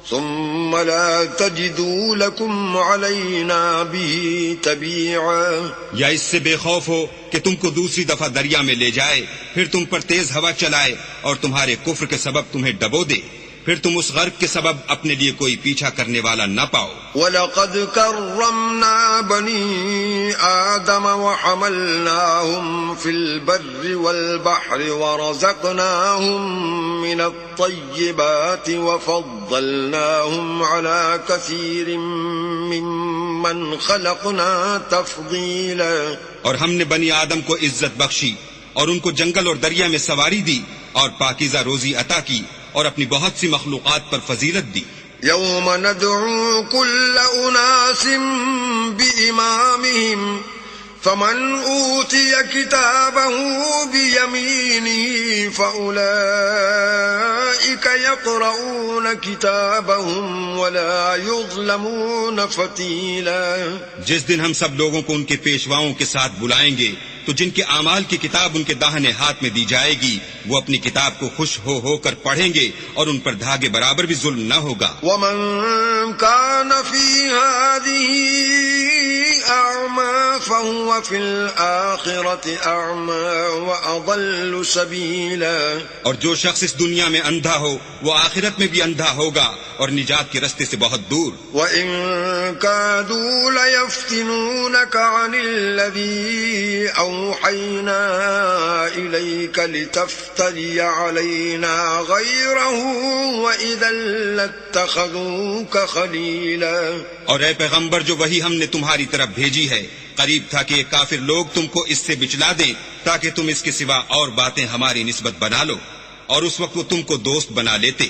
ثم لا تجدوا لكم علينا به تبيعا. یا اس سے بے خوف ہو کہ تم کو دوسری دفعہ دریا میں لے جائے، پھر تم پر تیز ہوا چلائے اور تمہارے کفر کے سبب تمہیں ڈبو دے، پھر تم اس غرق کے سبب اپنے لیے کوئی پیچھا کرنے والا نہ پاؤ. وَلَقَدْ كَرَّمْنَا بَنِي آدَمَ وَحَمَلْنَاهُمْ فِي الْبَرِّ وَالْبَحْرِ وَرَزَقْنَاهُمْ مِنَ الطَّيِّبَاتِ وَفَضَّلْنَاهُمْ عَلَى كَثِيرٍ مِّمَّنْ خَلَقْنَا تَفْضِيلًا. اور ہم نے بنی آدم کو عزت بخشی اور ان کو جنگل اور دریا میں سواری دی اور پاکیزہ روزی عطا کی اور اپنی بہت سی مخلوقات پر فضیلت دی. یوم ندعو كل اناس بامامهم فمن اوتي كتابه بيمينه فاولئك يقرؤون كتابهم ولا يظلمون فتيلا. جس دن ہم سب لوگوں کو ان کے پیشواؤں کے ساتھ بلائیں گے تو جن کے اعمال کی کتاب ان کے داہنے ہاتھ میں دی جائے گی وہ اپنی کتاب کو خوش ہو کر پڑھیں گے اور ان پر دھاگے برابر بھی ظلم نہ ہوگا. ومن كان في هذه أعمى فهو في الآخرة أعمى وأضل سبيلا. اور جو شخص اس دنیا میں اندھا ہو وہ آخرت میں بھی اندھا ہوگا اور نجات کے رستے سے بہت دور. وَإِن كَادُوا لَيَفْتِنُونَكَ عَنِ الَّذِي أَوْحَيْنَا إِلَيْكَ لِتَفْتَرِيَ عَلَيْنَا غَيْرَهُ وَإِذًا لَاتَّخَذُوكَ خَلِيلًا. اور اے پیغمبر جو وہی ہم نے تمہاری طرف بھیجی ہے قریب تھا کہ یہ کافر لوگ تم کو اس سے بچلا دیں تاکہ تم اس کے سوا اور باتیں ہماری نسبت بنا لو، اور اس وقت وہ تم کو دوست بنا لیتے.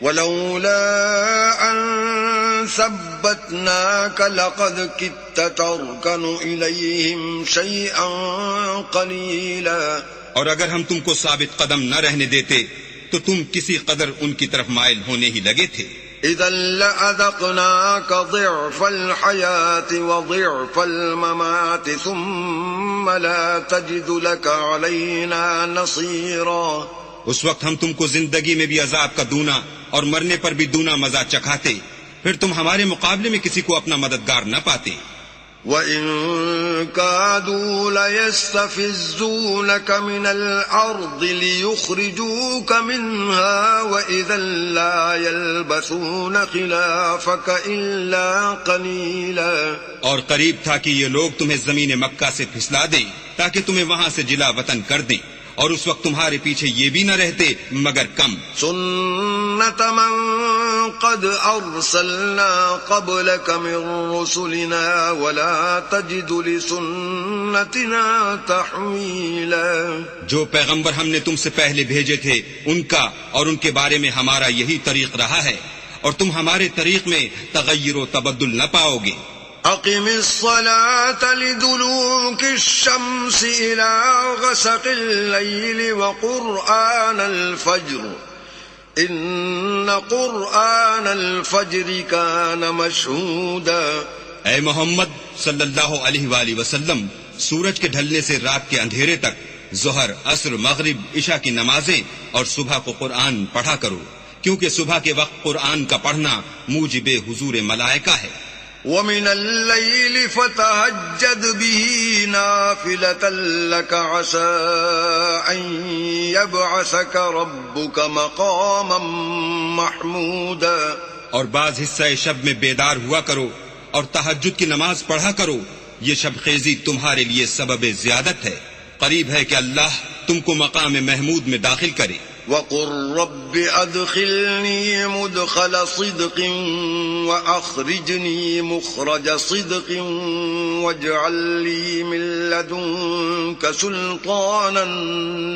وَلَوْلَا أَن ثَبَّتْنَاكَ لَقَدْ كِدتَّ تَرْكَنُ إِلَيْهِمْ شَيْئًا قَلِيلًا. اور اگر ہم تم کو ثابت قدم نہ رہنے دیتے تو تم کسی قدر ان کی طرف مائل ہونے ہی لگے تھے. إِذًا لَأَذَقْنَاكَ ضِعْفَ الْحَيَاةِ وَضِعْفَ الْمَمَاتِ ثُمَّ لَا تَجِدُ لَكَ عَلَيْنَا نَصِيرًا. اس وقت ہم تم کو زندگی میں بھی عذاب کا دونا اور مرنے پر بھی دونا مزہ چکھاتے، پھر تم ہمارے مقابلے میں کسی کو اپنا مددگار نہ پاتے. وَإِن كَادُوا لَيَسْتَفِزُّونَكَ مِنَ الْأَرْضِ لِيُخْرِجُوكَ مِنْهَا وَإِذًا لَّا يَلْبَثُونَ خِلَافَكَ إِلَّا قَلِيلًا. اور قریب تھا کہ یہ لوگ تمہیں زمین مکہ سے پھسلا دیں تاکہ تمہیں وہاں سے جلا وطن کر دیں، اور اس وقت تمہارے پیچھے یہ بھی نہ رہتے مگر کم. سُنَّةَ مَن قَدْ أَرْسَلْنَا قَبْلَكَ مِن رُّسُلِنَا وَلَا تَجِدُ لِسُنَّتِنَا تَحْوِيلًا. جو پیغمبر ہم نے تم سے پہلے بھیجے تھے ان کا اور ان کے بارے میں ہمارا یہی طریق رہا ہے، اور تم ہمارے طریق میں تغیر و تبدل نہ پاؤ گے. أقم الصلاة لدلوك الشمس إلى غسق الليل وقرآن الفجر إن قرآن الفجر كان مشهودا. اے محمد صلی اللہ علیہ وآلہ وسلم، سورج کے ڈھلنے سے رات کے اندھیرے تک ظہر، عصر، مغرب، عشاء کی نمازیں اور صبح کو قرآن پڑھا کرو، کیونکہ صبح کے وقت قرآن کا پڑھنا موجب حضور ملائکہ ہے. وَمِنَ اللَّيْلِ فَتَهَجَّدْ بِهِ نَافِلَةً لَكَ عَسَىٰ أَن يَبْعَثَكَ رَبُّكَ مَقَامًا مَّحْمُودًا. اور بعض حصہ شب میں بیدار ہوا کرو اور تہجد کی نماز پڑھا کرو، یہ شب خیزی تمہارے لیے سبب زیادت ہے. قریب ہے کہ اللہ تم کو مقام محمود میں داخل کرے. وَقُل رَّبِّ أَدْخِلْنِي مُدْخَلَ صِدْقٍ وَأَخْرِجْنِي مُخْرَجَ صِدْقٍ وَاجْعَل لِّي مِن لَّدُنكَ سُلْطَانًا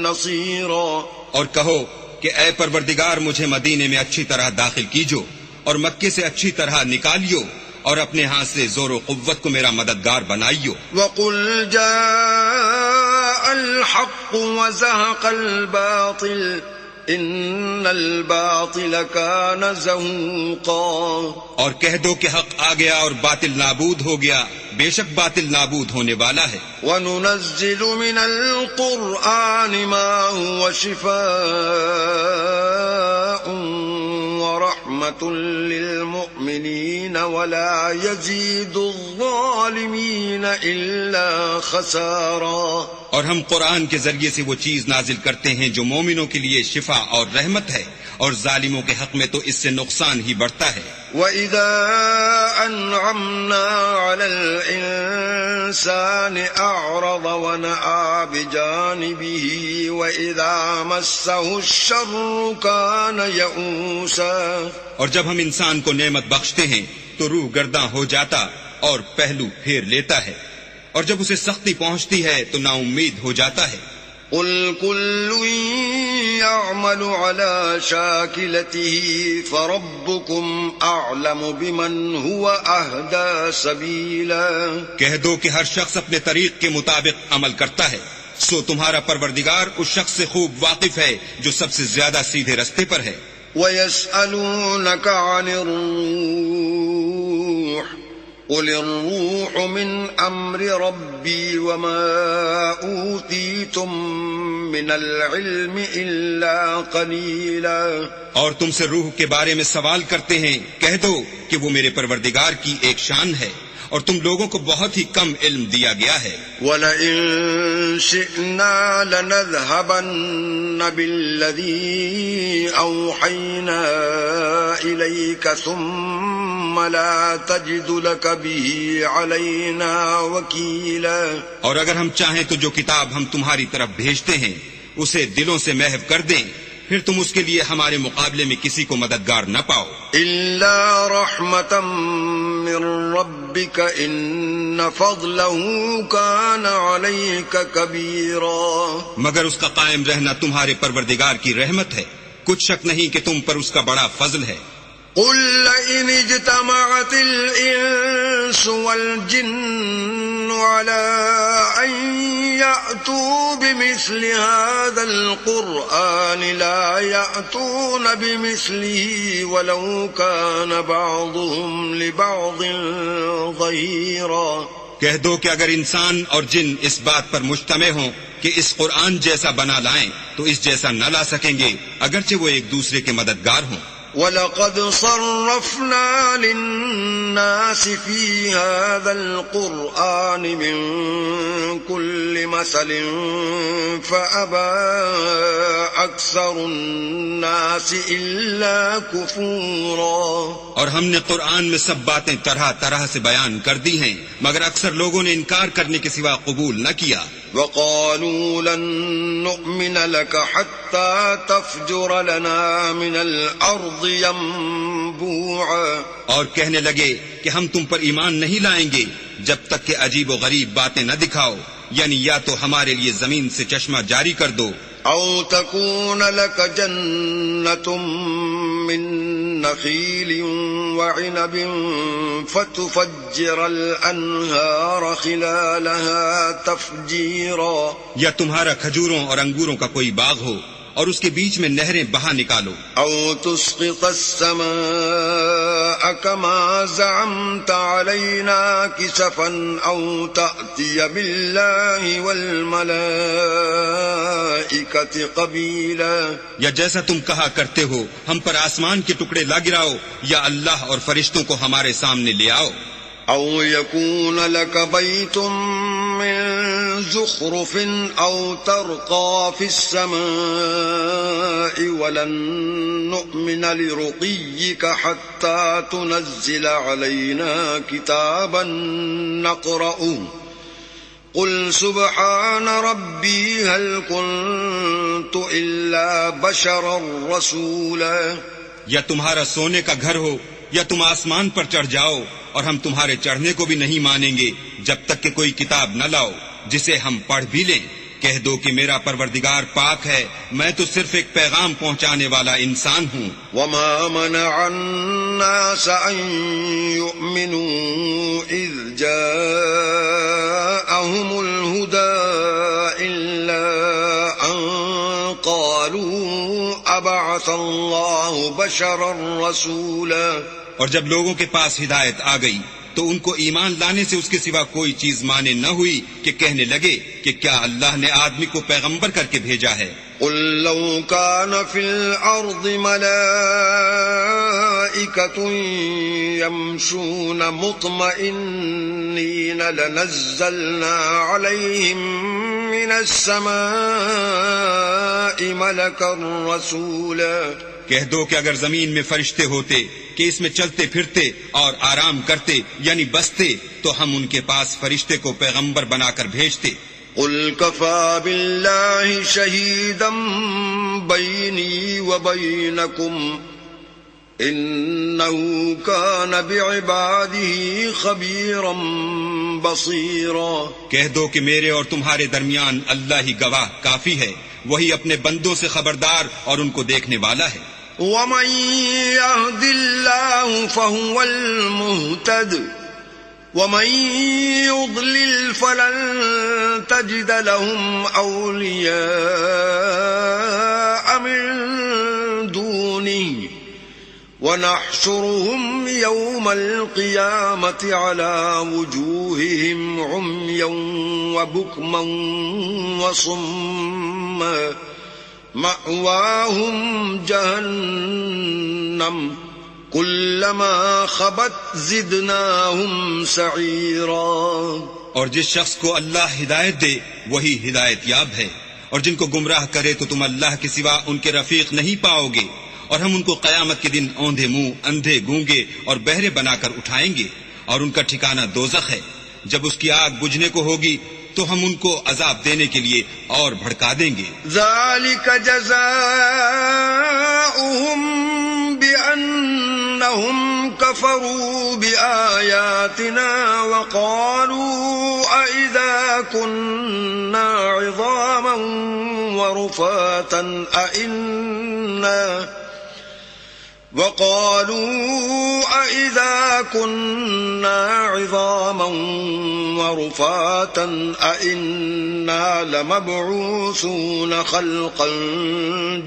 نَّصِيرًا. اور کہو کہ اے پروردگار مجھے مدینے میں اچھی طرح داخل کیجو اور مکے سے اچھی طرح نکالیو اور اپنے ہاتھ سے زور و قوت کو میرا مددگار بنائیو. وَقُلْ جَاءَ الْحَقُّ وَزَهَقَ الْبَاطِلُ إِنَّ الْبَاطِلَ كَانَ زَهُوقًا. اور کہہ دو کہ حق آ گیا اور باطل نابود ہو گیا، بے شک باطل نابود ہونے والا ہے. وَنُنَزِّلُ مِنَ الْقُرْآنِ مَا هُوَ شِفَاءٌ وَرَحْمَةٌ لِّلْمُؤْمِنِينَ وَلَا يَزِيدُ الظَّالِمِينَ إِلَّا خَسَارًا. اور ہم قرآن کے ذریعے سے وہ چیز نازل کرتے ہیں جو مومنوں کے لیے شفا اور رحمت ہے، اور ظالموں کے حق میں تو اس سے نقصان ہی بڑھتا ہے. وَإِذَا أَنْعَمْنَا عَلَى الْإِنسَانِ أَعْرَضَ وَنَأَىٰ بِجَانِبِهِ وَإِذَا مَسَّهُ الشَّرُّ كَانَ يَئُوسًا. اور جب ہم انسان کو نعمت بخشتے ہیں تو روح گرداں ہو جاتا اور پہلو پھیر لیتا ہے، اور جب اسے سختی پہنچتی ہے تو نا امید ہو جاتا ہے. قُلْ كُلٌّ يَعْمَلُ عَلَىٰ شَاكِلَتِهِ فَرَبُّكُمْ أَعْلَمُ بِمَنْ هُوَ أَهْدَىٰ سَبِيلًا. کہہ دو کہ ہر شخص اپنے طریق کے مطابق عمل کرتا ہے، سو تمہارا پروردگار اس شخص سے خوب واقف ہے جو سب سے زیادہ سیدھے رستے پر ہے. وَيَسْأَلُونَكَ عَنِ الرُّوحِ قُلِ الرُّوحُ مِنْ أَمْرِ رَبِّي وَمَا أُوتِيتُم مِّنَ الْعِلْمِ إِلَّا قَلِيلًا. اور تم سے روح کے بارے میں سوال کرتے ہیں، کہہ دو کہ وہ میرے پروردگار کی ایک شان ہے، اور تم لوگوں کو بہت ہی کم علم دیا گیا ہے. وَلَئِن شِئْنَا لَنَذْهَبَنَّ بِالَّذِي أَوْحَيْنَا إِلَيْكَ ثُمَّ لَا تَجِدُ لَكَ بِهِ عَلَيْنَا وَكِيلًا. اور اگر ہم چاہیں تو جو کتاب ہم تمہاری طرف بھیجتے ہیں اسے دلوں سے محو کر دیں، پھر تم اس کے لیے ہمارے مقابلے میں کسی کو مددگار نہ پاؤ. إِلَّا رَحْمَةً مِّن رَّبِّكَ إِنَّ فَضْلَهُ كَانَ عَلَيْكَ كَبِيرًا. مگر اس کا قائم رہنا تمہارے پروردگار کی رحمت ہے، کچھ شک نہیں کہ تم پر اس کا بڑا فضل ہے. قُل لَّئِنِ اجْتَمَعَتِ الْإِنسُ وَالْجِنُّ عَلَىٰ أَن يَأْتُوا بِمِثْلِ هَٰذَا الْقُرْآنِ لَا يَأْتُونَ بِمِثْلِهِ وَلَوْ كَانَ بَعْضُهُمْ لِبَعْضٍ ظَهِيرًا. کہہ دو کہ اگر انسان اور جن اس بات پر مجتمع ہوں کہ اس قرآن جیسا بنا لائیں تو اس جیسا نہ لا سکیں گے، اگرچہ وہ ایک دوسرے کے مددگار ہوں. وَلَقَدْ صَرَّفْنَا لِلنَّاسِ فِي هَذَا الْقُرْآنِ مِنْ كُلِّ مَثَلٍ فَأَبَى أَكْثَرُ النَّاسِ إِلَّا كُفُورًا. اور ہم نے قرآن میں سب باتیں طرح طرح سے بیان کر دی ہیں، مگر اکثر لوگوں نے انکار کرنے کے سوا قبول نہ کیا. وَقَالُوا لَن نُؤْمِنَ لَكَ حَتَّى تَفْجُرَ لَنَا مِنَ الْأَرْضِ يَنبُوعًا. اور کہنے لگے کہ ہم تم پر ایمان نہیں لائیں گے جب تک کہ عجیب و غریب باتیں نہ دکھاؤ، یعنی یا تو ہمارے لیے زمین سے چشمہ جاری کر دو، او تكون لك جنة من نخيل وعنب فتفجر الأنهار خلالها تفجيرا. یا تمہارا کھجوروں اور انگوروں کا کوئی باغ ہو اور اس کے بیچ میں نہریں بہا نکالو. او تسقط السماء كما زعمت علينا كسفا او تأتي بالله والملائكة قبيلا. یا جیسا تم کہا کرتے ہو ہم پر آسمان کے ٹکڑے لا گراؤ، یا اللہ اور فرشتوں کو ہمارے سامنے لے آؤ. او يكون لك بيت من زخرف او ترقى في السماء ولن نؤمن لرقيك حتى تنزل علينا كتابا نقرأه قل سبحان ربي هل كنت إلا بشرا رسولا. یا تمہارا سونے کا گھر ہو یا تم آسمان پر چڑھ جاؤ، اور ہم تمہارے چڑھنے کو بھی نہیں مانیں گے جب تک کہ کوئی کتاب نہ لاؤ جسے ہم پڑھ بھی لیں. کہہ دو کہ میرا پروردگار پاک ہے، میں تو صرف ایک پیغام پہنچانے والا انسان ہوں. وما منع الناس ان يؤمنوا اذ جاءهم الهدى الا ان قالوا ابعث الله بشرا رسولا. اور جب لوگوں کے پاس ہدایت آ گئی تو ان کو ایمان لانے سے اس کے سوا کوئی چیز مانے نہ ہوئی کہ کہنے لگے کہ کیا اللہ نے آدمی کو پیغمبر کر کے بھیجا ہے. قل لو كان في الأرض ملائكة يمشون مطمئنين لنزلنا عليهم من السماء ملكا رسولا. کہہ دو کہ اگر زمین میں فرشتے ہوتے کہ اس میں چلتے پھرتے اور آرام کرتے یعنی بستے تو ہم ان کے پاس فرشتے کو پیغمبر بنا کر بھیجتے. قل كفى بالله شهيدا بيني وبينكم إنه كان بعباده خبيرا بصيرا. کہہ دو کہ میرے اور تمہارے درمیان اللہ ہی گواہ کافی ہے، وہی اپنے بندوں سے خبردار اور ان کو دیکھنے والا ہے. ومن يهد الله فهو المهتد ومن يضلل فلن تجد لهم أولياء من دونه ونحشرهم يوم القيامة على وجوههم عميا وبكما وصما مأواهم جهنم كلما خبت زدناهم سعيرا. اور جس شخص کو اللہ ہدایت دے وہی ہدایت یاب ہے، اور جن کو گمراہ کرے تو تم اللہ کے سوا ان کے رفیق نہیں پاؤ گے. اور ہم ان کو قیامت کے دن اوندھے منہ، اندھے گونگے اور بہرے بنا کر اٹھائیں گے، اور ان کا ٹھکانہ دوزخ ہے. جب اس کی آگ بجھنے کو ہوگی تو ہم ان کو عذاب دینے کے لیے اور بھڑکا دیں گے. ذالک جزاؤہم بأنہم کفروا بآیاتنا وقالوا أئذا كنا عظاما ورفاتا أئذا كنا عظاما ورفاتا أئنا لمبعوثون خلقا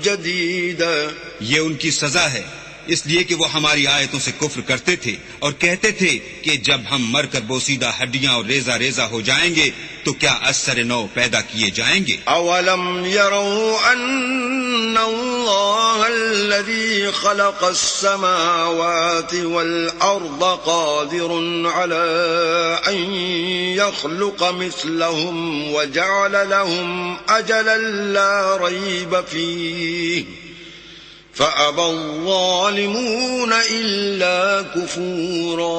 جديدا. یہ ان کی سزا ہے اس لیے کہ وہ ہماری آیتوں سے کفر کرتے تھے اور کہتے تھے کہ جب ہم مر کر بوسیدہ ہڈیاں اور ریزہ ریزہ ہو جائیں گے تو کیا اثر نو پیدا کیے جائیں گے؟ اولم يروا ان اللہ الذي خلق السماوات والارض قادر على ان يخلق مثلهم وجعل لهم اجلا لا ريب فيه فأبى الظالمون إلا كفورا۔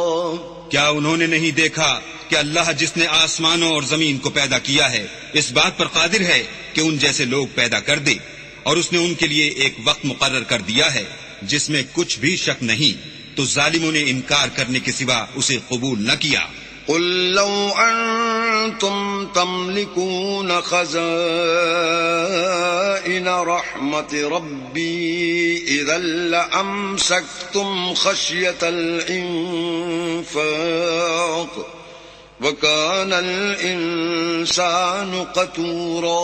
کیا انہوں نے نہیں دیکھا کہ اللہ جس نے آسمانوں اور زمین کو پیدا کیا ہے اس بات پر قادر ہے کہ ان جیسے لوگ پیدا کر دے، اور اس نے ان کے لیے ایک وقت مقرر کر دیا ہے جس میں کچھ بھی شک نہیں، تو ظالموں نے انکار کرنے کے سوا اسے قبول نہ کیا۔ قل لو أنتم تملكون خزائن رحمة ربي إذا لأمسكتم خشية الإنفاق وكان الإنسان قتورا۔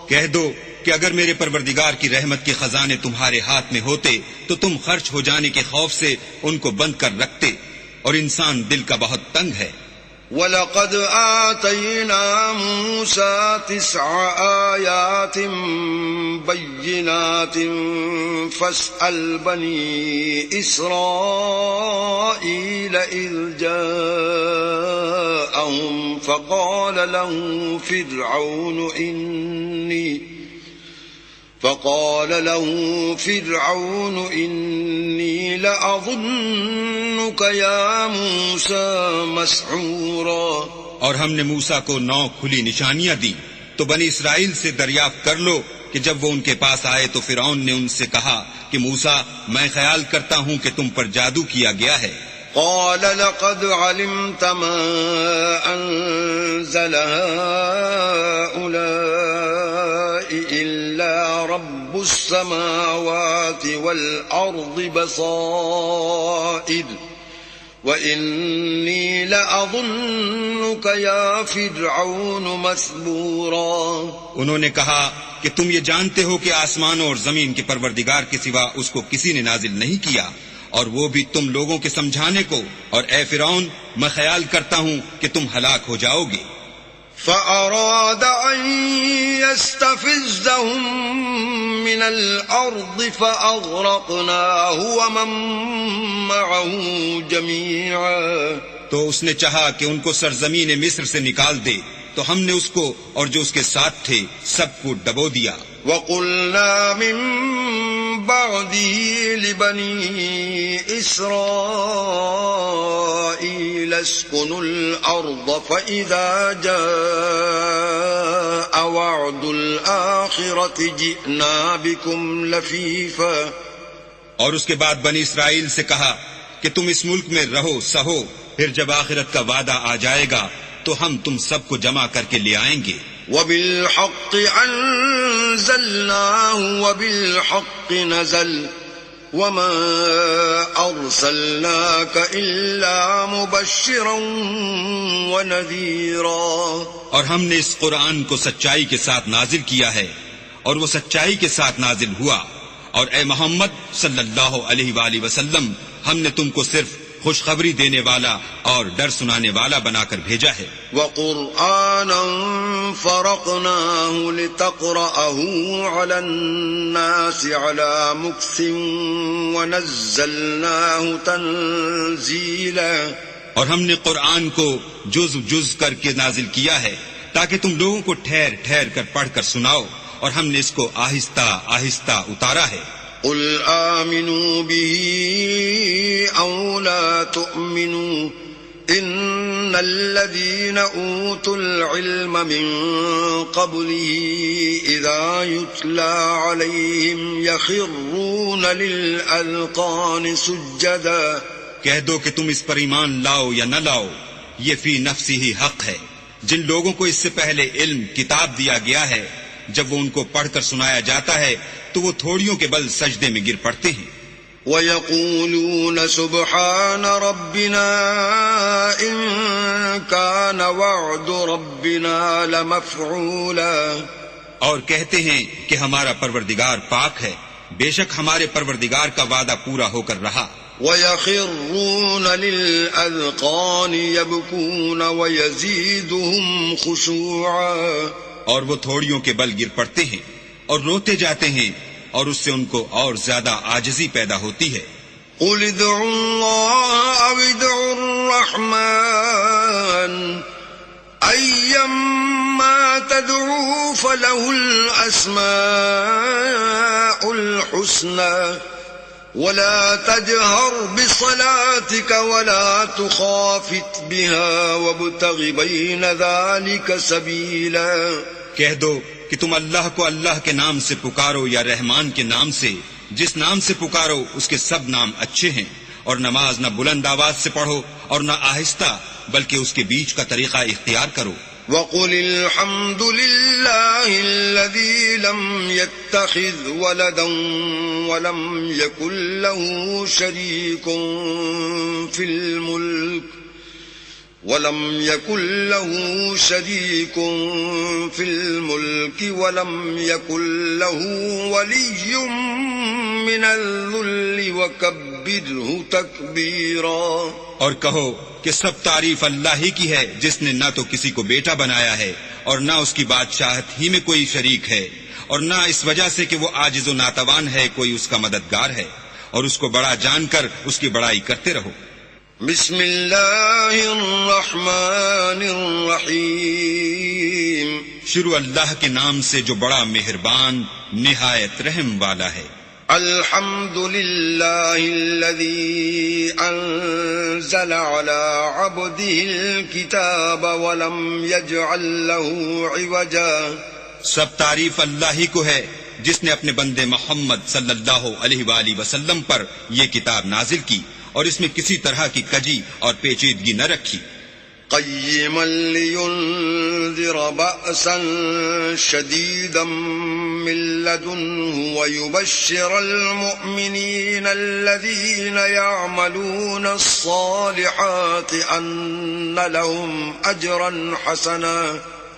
کہہ دو کہ اگر میرے پروردگار کی رحمت کے خزانے تمہارے ہاتھ میں ہوتے تو تم خرچ ہو جانے کے خوف سے ان کو بند کر رکھتے، اور انسان دل کا بہت تنگ ہے۔ وَلَقَدْ آتَيْنَا مُوسَى 9 آيَاتٍ بَيِّنَاتٍ فَاسْأَلْ بَنِي إِسْرَائِيلَ إِذْ جَاءَهُمْ فَقَالَ له فرعون إني لأظنك يا موسى مسحورا۔ اور ہم نے موسیٰ کو 9 کھلی نشانیاں دی، تو بنی اسرائیل سے دریافت کر لو کہ جب وہ ان کے پاس آئے تو فرعون نے ان سے کہا کہ موسیٰ میں خیال کرتا ہوں کہ تم پر جادو کیا گیا ہے۔ قال لقد علمت ما أنزل هؤلاء إلا رب السماوات والأرض بصائر وإني لأظنك يا فرعون مثبورا۔ انہوں نے کہا کہ تم یہ جانتے ہو کہ آسمانوں اور زمین کے پروردگار کے سوا اس کو کسی نے نازل نہیں کیا، اور وہ بھی تم لوگوں کے سمجھانے کو، اور اے فرعون میں خیال کرتا ہوں کہ تم ہلاک ہو جاؤ گے۔ فأراد أن يستفزهم من الأرض فأغرقناه ومن معه جميعا۔ تو اس نے چاہا کہ ان کو سرزمین مصر سے نکال دے، تو ہم نے اس کو اور جو اس کے ساتھ تھے سب کو ڈبو دیا۔ وَقُلْنَا مِن بَعْدِهِ لِبَنِي إِسْرَائِيلَ اسْكُنُوا الْأَرْضَ فَإِذَا جَاءَ وَعْدُ الْآخِرَةِ جِئْنَا بِكُمْ لَفِيفًا۔ اور اس کے بعد بنی اسرائیل سے کہا کہ تم اس ملک میں رہو سہو، پھر جب آخرت کا وعدہ آ جائے گا تو ہم تم سب کو جمع کر کے لے آئیں گے۔ وَبِالْحَقِّ أَنزَلْنَاهُ وَبِالْحَقِّ نَزَلَ وَمَا أَرْسَلْنَاكَ إِلَّا مُبَشِّرًا وَنَذِيرًا۔ اور ہم نے اس قرآن کو سچائی کے ساتھ نازل کیا ہے، اور وہ سچائی کے ساتھ نازل ہوا، اور اے محمد صلی اللہ علیہ وآلہ وسلم ہم نے تم کو صرف خوشخبری دینے والا اور ڈر سنانے والا بنا کر بھیجا ہے۔ وَقُرْآنًا فَرَقْنَاهُ لِتَقْرَأَهُ عَلَى النَّاسِ عَلَى مُكْثٍ وَنَزَّلْنَاهُ تَنزِيلًا۔ اور ہم نے قرآن کو جز جز کر کے نازل کیا ہے تاکہ تم لوگوں کو ٹھہر ٹھہر کر پڑھ کر سناؤ، اور ہم نے اس کو آہستہ آہستہ اتارا ہے۔ قل آمنوا به أو لا تؤمنوا إن الذين أوتوا العلم من قبله إذا يتلى عليهم يخرون للأذقان سجدا۔ کہہ دو کہ تم اس پر ایمان لاؤ یا نہ لاؤ، یہ فی نفسی ہی حق ہے۔ جن لوگوں کو اس سے پہلے علم کتاب دیا گیا ہے، جب وہ ان کو پڑھ کر سنایا جاتا ہے تو وہ تھوڑیوں کے بل سجدے میں گر پڑتے ہیں۔ وَيَقُولُونَ سُبْحَانَ رَبِّنَا إِن كَانَ وَعْدُ رَبِّنَا لَمَفْعُولًا۔ اور کہتے ہیں کہ ہمارا پروردگار پاک ہے، بے شک ہمارے پروردگار کا وعدہ پورا ہو کر رہا. وَيَخِرُّونَ لِلْأَذْقَانِ يَبْكُونَ وَيَزِيدُهُمْ خُشُوعًا، اور وہ تھوڑیوں کے بل گر پڑتے ہیں اور روتے جاتے ہیں، اور اس سے ان کو اور زیادہ عاجزی پیدا ہوتی ہے. قُلِ ادْعُوا اللَّهَ أَوِ ادْعُوا الرَّحْمَنَ أَيَّمَّا تَدْعُوا فَلَهُ الْأَسْمَاءُ الْحُسْنَى وَلَا تَجْهَرْ بِصَلَاتِكَ وَلَا تُخَافِتْ بِهَا وَابْتَغِ بَيْنَ ذَلِكَ سَبِيلًا. کہہ دو کہ تم اللہ کو اللہ کے نام سے پکارو یا رحمان کے نام سے، جس نام سے پکارو اس کے سب نام اچھے ہیں، اور نماز نہ بلند آواز سے پڑھو اور نہ آہستہ، بلکہ اس کے بیچ کا طریقہ اختیار کرو. وَقُلِ الْحَمْدُ لِلَّهِ الَّذِي لَمْ يَتَّخِذْ وَلَدًا وَلَمْ يَكُنْ لَهُ شَرِيكٌ فِي الْمُلْكِ وَلَمْ يَكُنْ لَهُ وَلِيٌّ مِّنَ الذُّلِّ وَكَبِّرْهُ تَكْبِيرًا. اور کہو کہ سب تعریف اللہ ہی کی ہے، جس نے نہ تو کسی کو بیٹا بنایا ہے اور نہ اس کی بادشاہت ہی میں کوئی شریک ہے، اور نہ اس وجہ سے کہ وہ عاجز و ناتوان ہے کوئی اس کا مددگار ہے، اور اس کو بڑا جان کر اس کی بڑائی کرتے رہو. بسم اللہ الرحمن الرحیم. شروع اللہ کے نام سے جو بڑا مہربان نہایت رحم والا ہے. الحمد للہ الذی انزل على عبده الكتاب ولم يجعل له عوجا. سب تعریف اللہ ہی کو ہے جس نے اپنے بندے محمد صلی اللہ علیہ وآلہ وسلم پر یہ کتاب نازل کی اور اس میں کسی طرح کی کجی اور پیچیدگی نہ رکھی. قیما لینذر بأسا شدیدا من لدنه ویبشر المؤمنین الذین یعملون الصالحات ان لهم اجرا حسنا.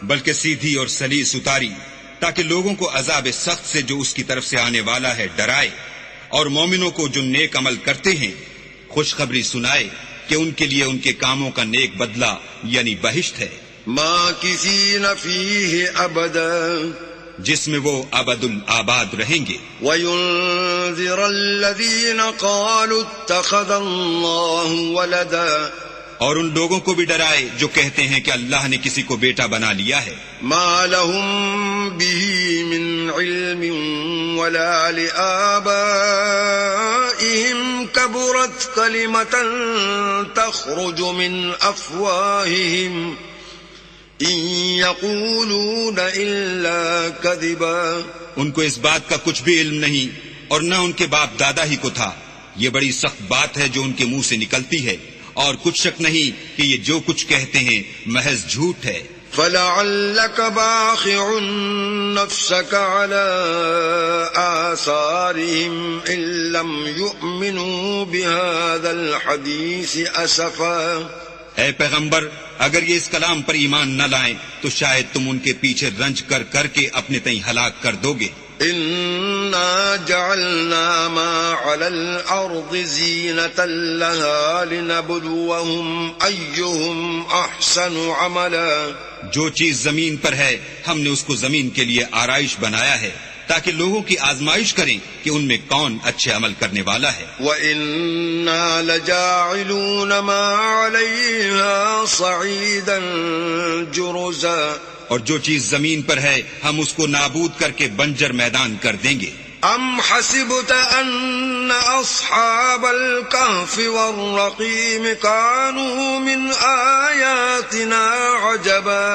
بلکہ سیدھی اور سلیس اتاری تاکہ لوگوں کو عذاب سخت سے جو اس کی طرف سے آنے والا ہے ڈرائے، اور مومنوں کو جو نیک عمل کرتے ہیں خوشخبری سنائے کہ ان کے لیے ان کے کاموں کا نیک بدلہ یعنی بہشت ہے. ماکثین فیہ ابدا، جس میں وہ ابد الآباد رہیں گے. وینذر الذین قالوا اتخذ اللہ ولدا، اور ان لوگوں کو بھی ڈرائے جو کہتے ہیں کہ اللہ نے کسی کو بیٹا بنا لیا ہے. ما لهم به من علم ولا لآبائهم كبرت كلمة تخرج من أفواههم إن يقولون إلا كذبا. ان کو اس بات کا کچھ بھی علم نہیں اور نہ ان کے باپ دادا ہی کو تھا. یہ بڑی سخت بات ہے جو ان کے منہ سے نکلتی ہے، اور کچھ شک نہیں کہ یہ جو کچھ کہتے ہیں محض جھوٹ ہے. فَلَعَلَّكَ بَاخِعٌ نَفْسَكَ عَلَىٰ آثَارِهِمْ إِن لَّمْ يُؤْمِنُوا بِهَٰذَا الْحَدِيثِ أَسَفًا. اے پیغمبر، اگر یہ اس کلام پر ایمان نہ لائیں تو شاید تم ان کے پیچھے رنج کر کر کے اپنے تئیں ہلاک کر دو گے. إِنَّا جَعَلْنَا مَا عَلَى الْأَرْضِ زِينَةً لَهَا لِنَبْلُوَهُمْ أَيُّهُمْ أَحْسَنُ عَمَلًا. جو چیز زمین پر ہے ہم نے اس کو زمین کے لیے آرائش بنایا ہے تاکہ لوگوں کی آزمائش کریں کہ ان میں کون اچھے عمل کرنے والا ہے. وَإِنَّا لَجَاعِلُونَ مَا عَلَيْهَا صَعِيدًا جُرُزًا. اور جو چیز زمین پر ہے ہم اس کو نابود کر کے بنجر میدان کر دیں گے. ام حسبت ان اصحاب الكهف والرقیم كانوا من آیاتنا عجبا.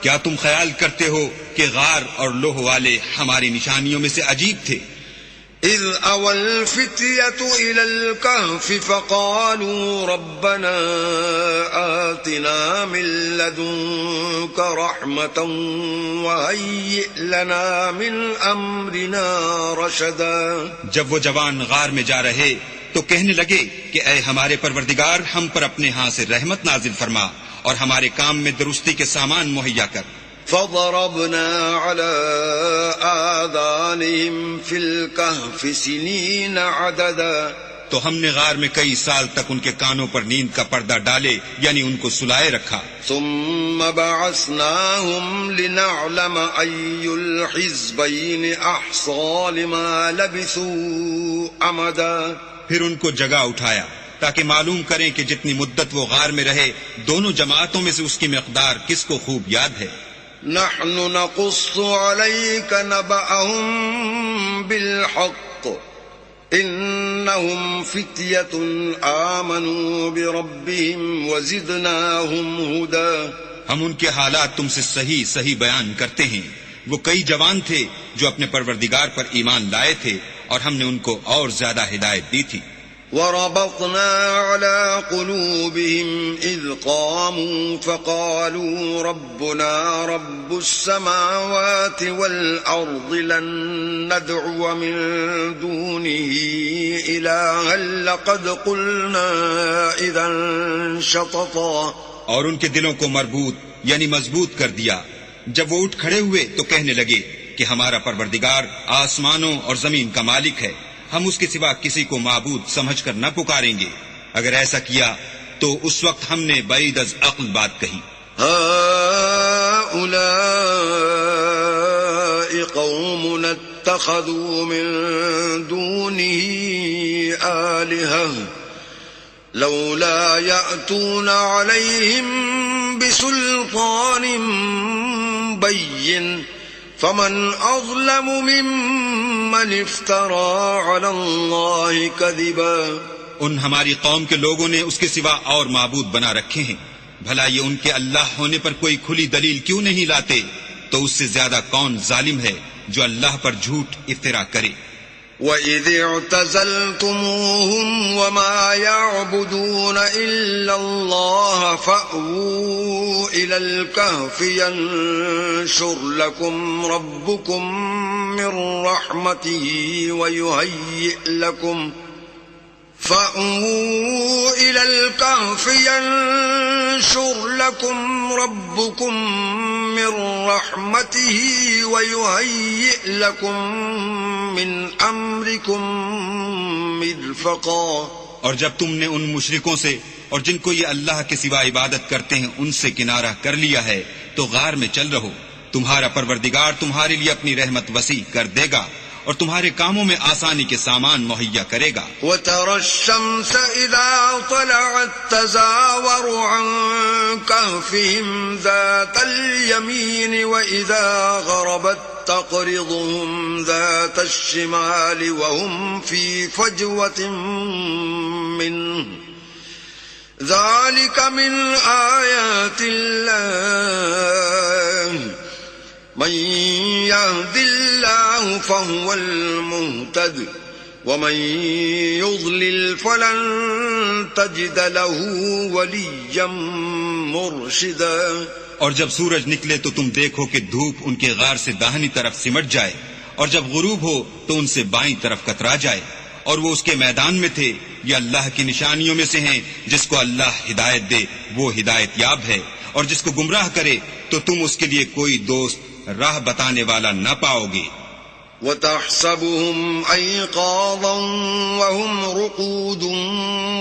کیا تم خیال کرتے ہو کہ غار اور لوح والے ہماری نشانیوں میں سے عجیب تھے؟ اذ اوى الفتية الى الكهف فقالوا ربنا آتنا من لدنك رحمة وهيئ لنا من امرنا رشدا. جب وہ جوان غار میں جا رہے تو کہنے لگے کہ اے ہمارے پروردگار، ہم پر اپنے ہاں سے رحمت نازل فرما اور ہمارے کام میں درستی کے سامان مہیا کر. فضربنا على آذانهم في الكهف سنين عددا تو ہم نے غار میں کئی سال تک ان کے کانوں پر نیند کا پردہ ڈالے یعنی ان کو سلائے رکھا. ثم بعثناهم لنعلم أي الحزبين أحصى لما لبثوا أمدا پھر ان کو جگہ اٹھایا تاکہ معلوم کریں کہ جتنی مدت وہ غار میں رہے دونوں جماعتوں میں سے اس کی مقدار کس کو خوب یاد ہے. نحن نقص عليك نبأهم بالحق إنهم فتية آمنوا بربهم وزدناهم هدى ہم ان کے حالات تم سے صحیح بیان کرتے ہیں. وہ کئی جوان تھے جو اپنے پروردگار پر ایمان لائے تھے اور ہم نے ان کو اور زیادہ ہدایت دی تھی. وربطنا على قلوبهم إذ قاموا فقالوا ربنا رب السماوات والأرض لن ندعو من دونه إلها لقد قلنا إذا شططا اور ان کے دلوں کو مربوط یعنی مضبوط کر دیا. جب وہ اٹھ کھڑے ہوئے تو کہنے لگے کہ ہمارا پروردگار آسمانوں اور زمین کا مالک ہے، ہم اس کے سوا کسی کو معبود سمجھ کر نہ پکاریں گے. اگر ایسا کیا تو اس وقت ہم نے بعید از عقل بات کہی. هؤلاء قوم اتخذوا من دونه آلهة لولا يأتون عليهم بسلطان بين فمن أظلم ممن افترى على الله كذبا ان ہماری قوم کے لوگوں نے اس کے سوا اور معبود بنا رکھے ہیں. بھلا یہ ان کے اللہ ہونے پر کوئی کھلی دلیل کیوں نہیں لاتے؟ تو اس سے زیادہ کون ظالم ہے جو اللہ پر جھوٹ افترا کرے. وَإِذِ اعْتَزَلْتُمُوهُمْ وَمَا يَعْبُدُونَ إِلَّا اللَّهَ فَأْوُوا إِلَى الْكَهْفِ يَنشُرْ لَكُمْ رَبُّكُمْ مِنْ رَحْمَتِهِ وَيُهَيِّئْ لَكُمْ فَأْوُوا إِلَى الْكَهْفِ يَنشُرْ لَكُمْ رَبُّكُمْ مِنْ رَحْمَتِهِ وَيُهَيِّئْ لَكُمْ مِنْ أَمْرِكُمْ مِرْفَقًا اور جب تم نے ان مشرکوں سے اور جن کو یہ اللہ کے سوا عبادت کرتے ہیں ان سے کنارہ کر لیا ہے تو غار میں چل رہو. تمہارا پروردگار تمہارے لیے اپنی رحمت وسیع کر دے گا اور تمہارے کاموں میں آسانی کے سامان مہیا کرے گا. وَتَرَى الشَّمْسَ إِذَا طَلَعَتْ تَزَاوَرُ عَنْ كَهْفِهِمْ ذَاتَ الْيَمِينِ وَإِذَا غَرَبَتْ تَقْرِضُهُمْ ذَاتَ الشِّمَالِ وَهُمْ فِي فَجْوَةٍ مِّنْهُ ذَلِكَ مِنْ آيَاتِ اللَّهِ من يهد الله فهو المهتد ومن يضلل فلن تجد له وليا مرشدا. اور جب سورج نکلے تو تم دیکھو کہ دھوپ ان کے غار سے داہنی طرف سمٹ جائے اور جب غروب ہو تو ان سے بائیں طرف کترا جائے اور وہ اس کے میدان میں تھے. یہ اللہ کی نشانیوں میں سے ہیں. جس کو اللہ ہدایت دے وہ ہدایت یاب ہے اور جس کو گمراہ کرے تو تم اس کے لیے کوئی دوست راہ بتانے والا نہ پاؤ گے. وَتَحْسَبُهُمْ أَيْقَاظًا وَهُمْ رُقُودٌ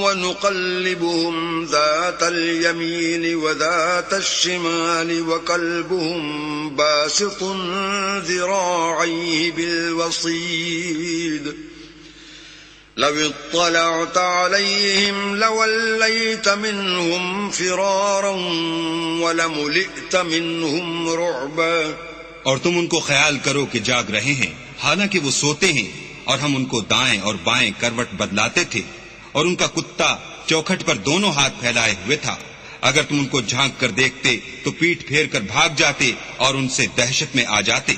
وَنُقَلِّبُهُمْ ذَاتَ الْيَمِينِ وَذَاتَ الشِّمَالِ وَكَلْبُهُمْ بَاسِطٌ ذِرَاعَيْهِ بِالْوَصِيدِ لَوِ اطَّلَعْتَ عَلَيْهِمْ لَوَلَّيْتَ مِنْهُمْ فِرَارًا وَلَمُلِئْتَ مِنْهُمْ رُعْبًا. اور تم ان کو خیال کرو کہ جاگ رہے ہیں حالانکہ وہ سوتے ہیں اور ہم ان کو دائیں اور بائیں کروٹ بدلاتے تھے اور ان کا کتا چوکھٹ پر دونوں ہاتھ پھیلائے ہوئے تھا. اگر تم ان کو جھانک کر دیکھتے تو پیٹ پھیر کر بھاگ جاتے اور ان سے دہشت میں آ جاتے.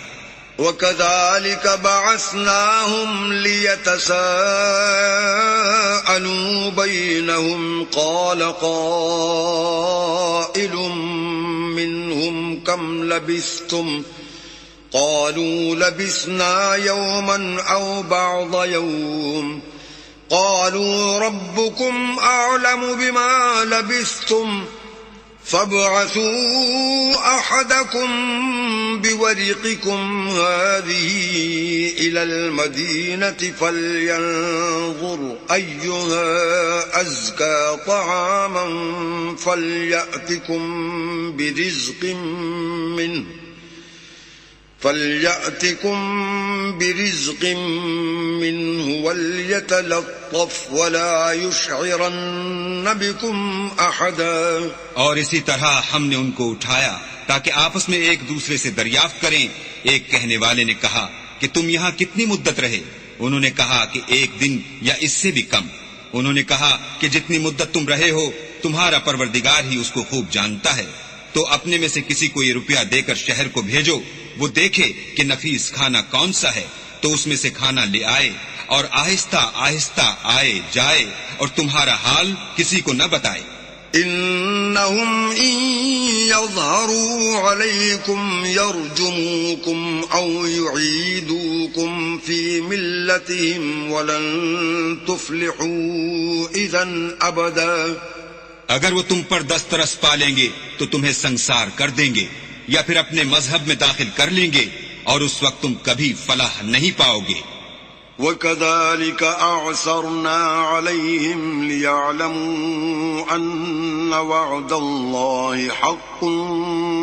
وَكَذَلِكَ بَعَثْنَاهُمْ لِيَتَسَاءَلُوا بَيْنَهُمْ قَالَ قَائِلٌ مِّنْهُمْ كَمْ لَبِثْتُمْ قَالُوا لَبِثْنَا يَوْمًا أَوْ بَعْضَ يَوْمٍ قَالُوا رَبُّكُمْ أَعْلَمُ بِمَا لَبِثْتُمْ فابعثوا أحدكم بورقكم هذه إلى المدينة فلينظر أيها أزكى طعاما فليأتكم برزق منه وليتلطف ولا يشعرن بكم أحدا. اور اسی طرح ہم نے ان کو اٹھایا تاکہ آپس میں ایک دوسرے سے دریافت کریں. ایک کہنے والے نے کہا کہ تم یہاں کتنی مدت رہے؟ انہوں نے کہا کہ 1 دن یا اس سے بھی کم. انہوں نے کہا کہ جتنی مدت تم رہے ہو تمہارا پروردگار ہی اس کو خوب جانتا ہے. تو اپنے میں سے کسی کو یہ روپیہ دے کر شہر کو بھیجو، وہ دیکھے کہ نفیس کھانا کون سا ہے تو اس میں سے کھانا لے آئے، اور آہستہ آہستہ آئے جائے اور تمہارا حال کسی کو نہ بتائے. إنهم إن يظهروا عليكم يرجموكم أو يعيدوكم في ملتهم ولن تفلحوا إذن أبدا. اگر وہ تم پر دسترس پا لیں گے تو تمہیں سنسار کر دیں گے یا پھر اپنے مذہب میں داخل کر لیں گے، اور اس وقت تم کبھی فلاح نہیں پاؤ گے. وَكَذَلِكَ أَعْثَرْنَا عَلَيْهِمْ لِيَعْلَمُوا أَنَّ وَعْدَ اللَّهِ حَقٌّ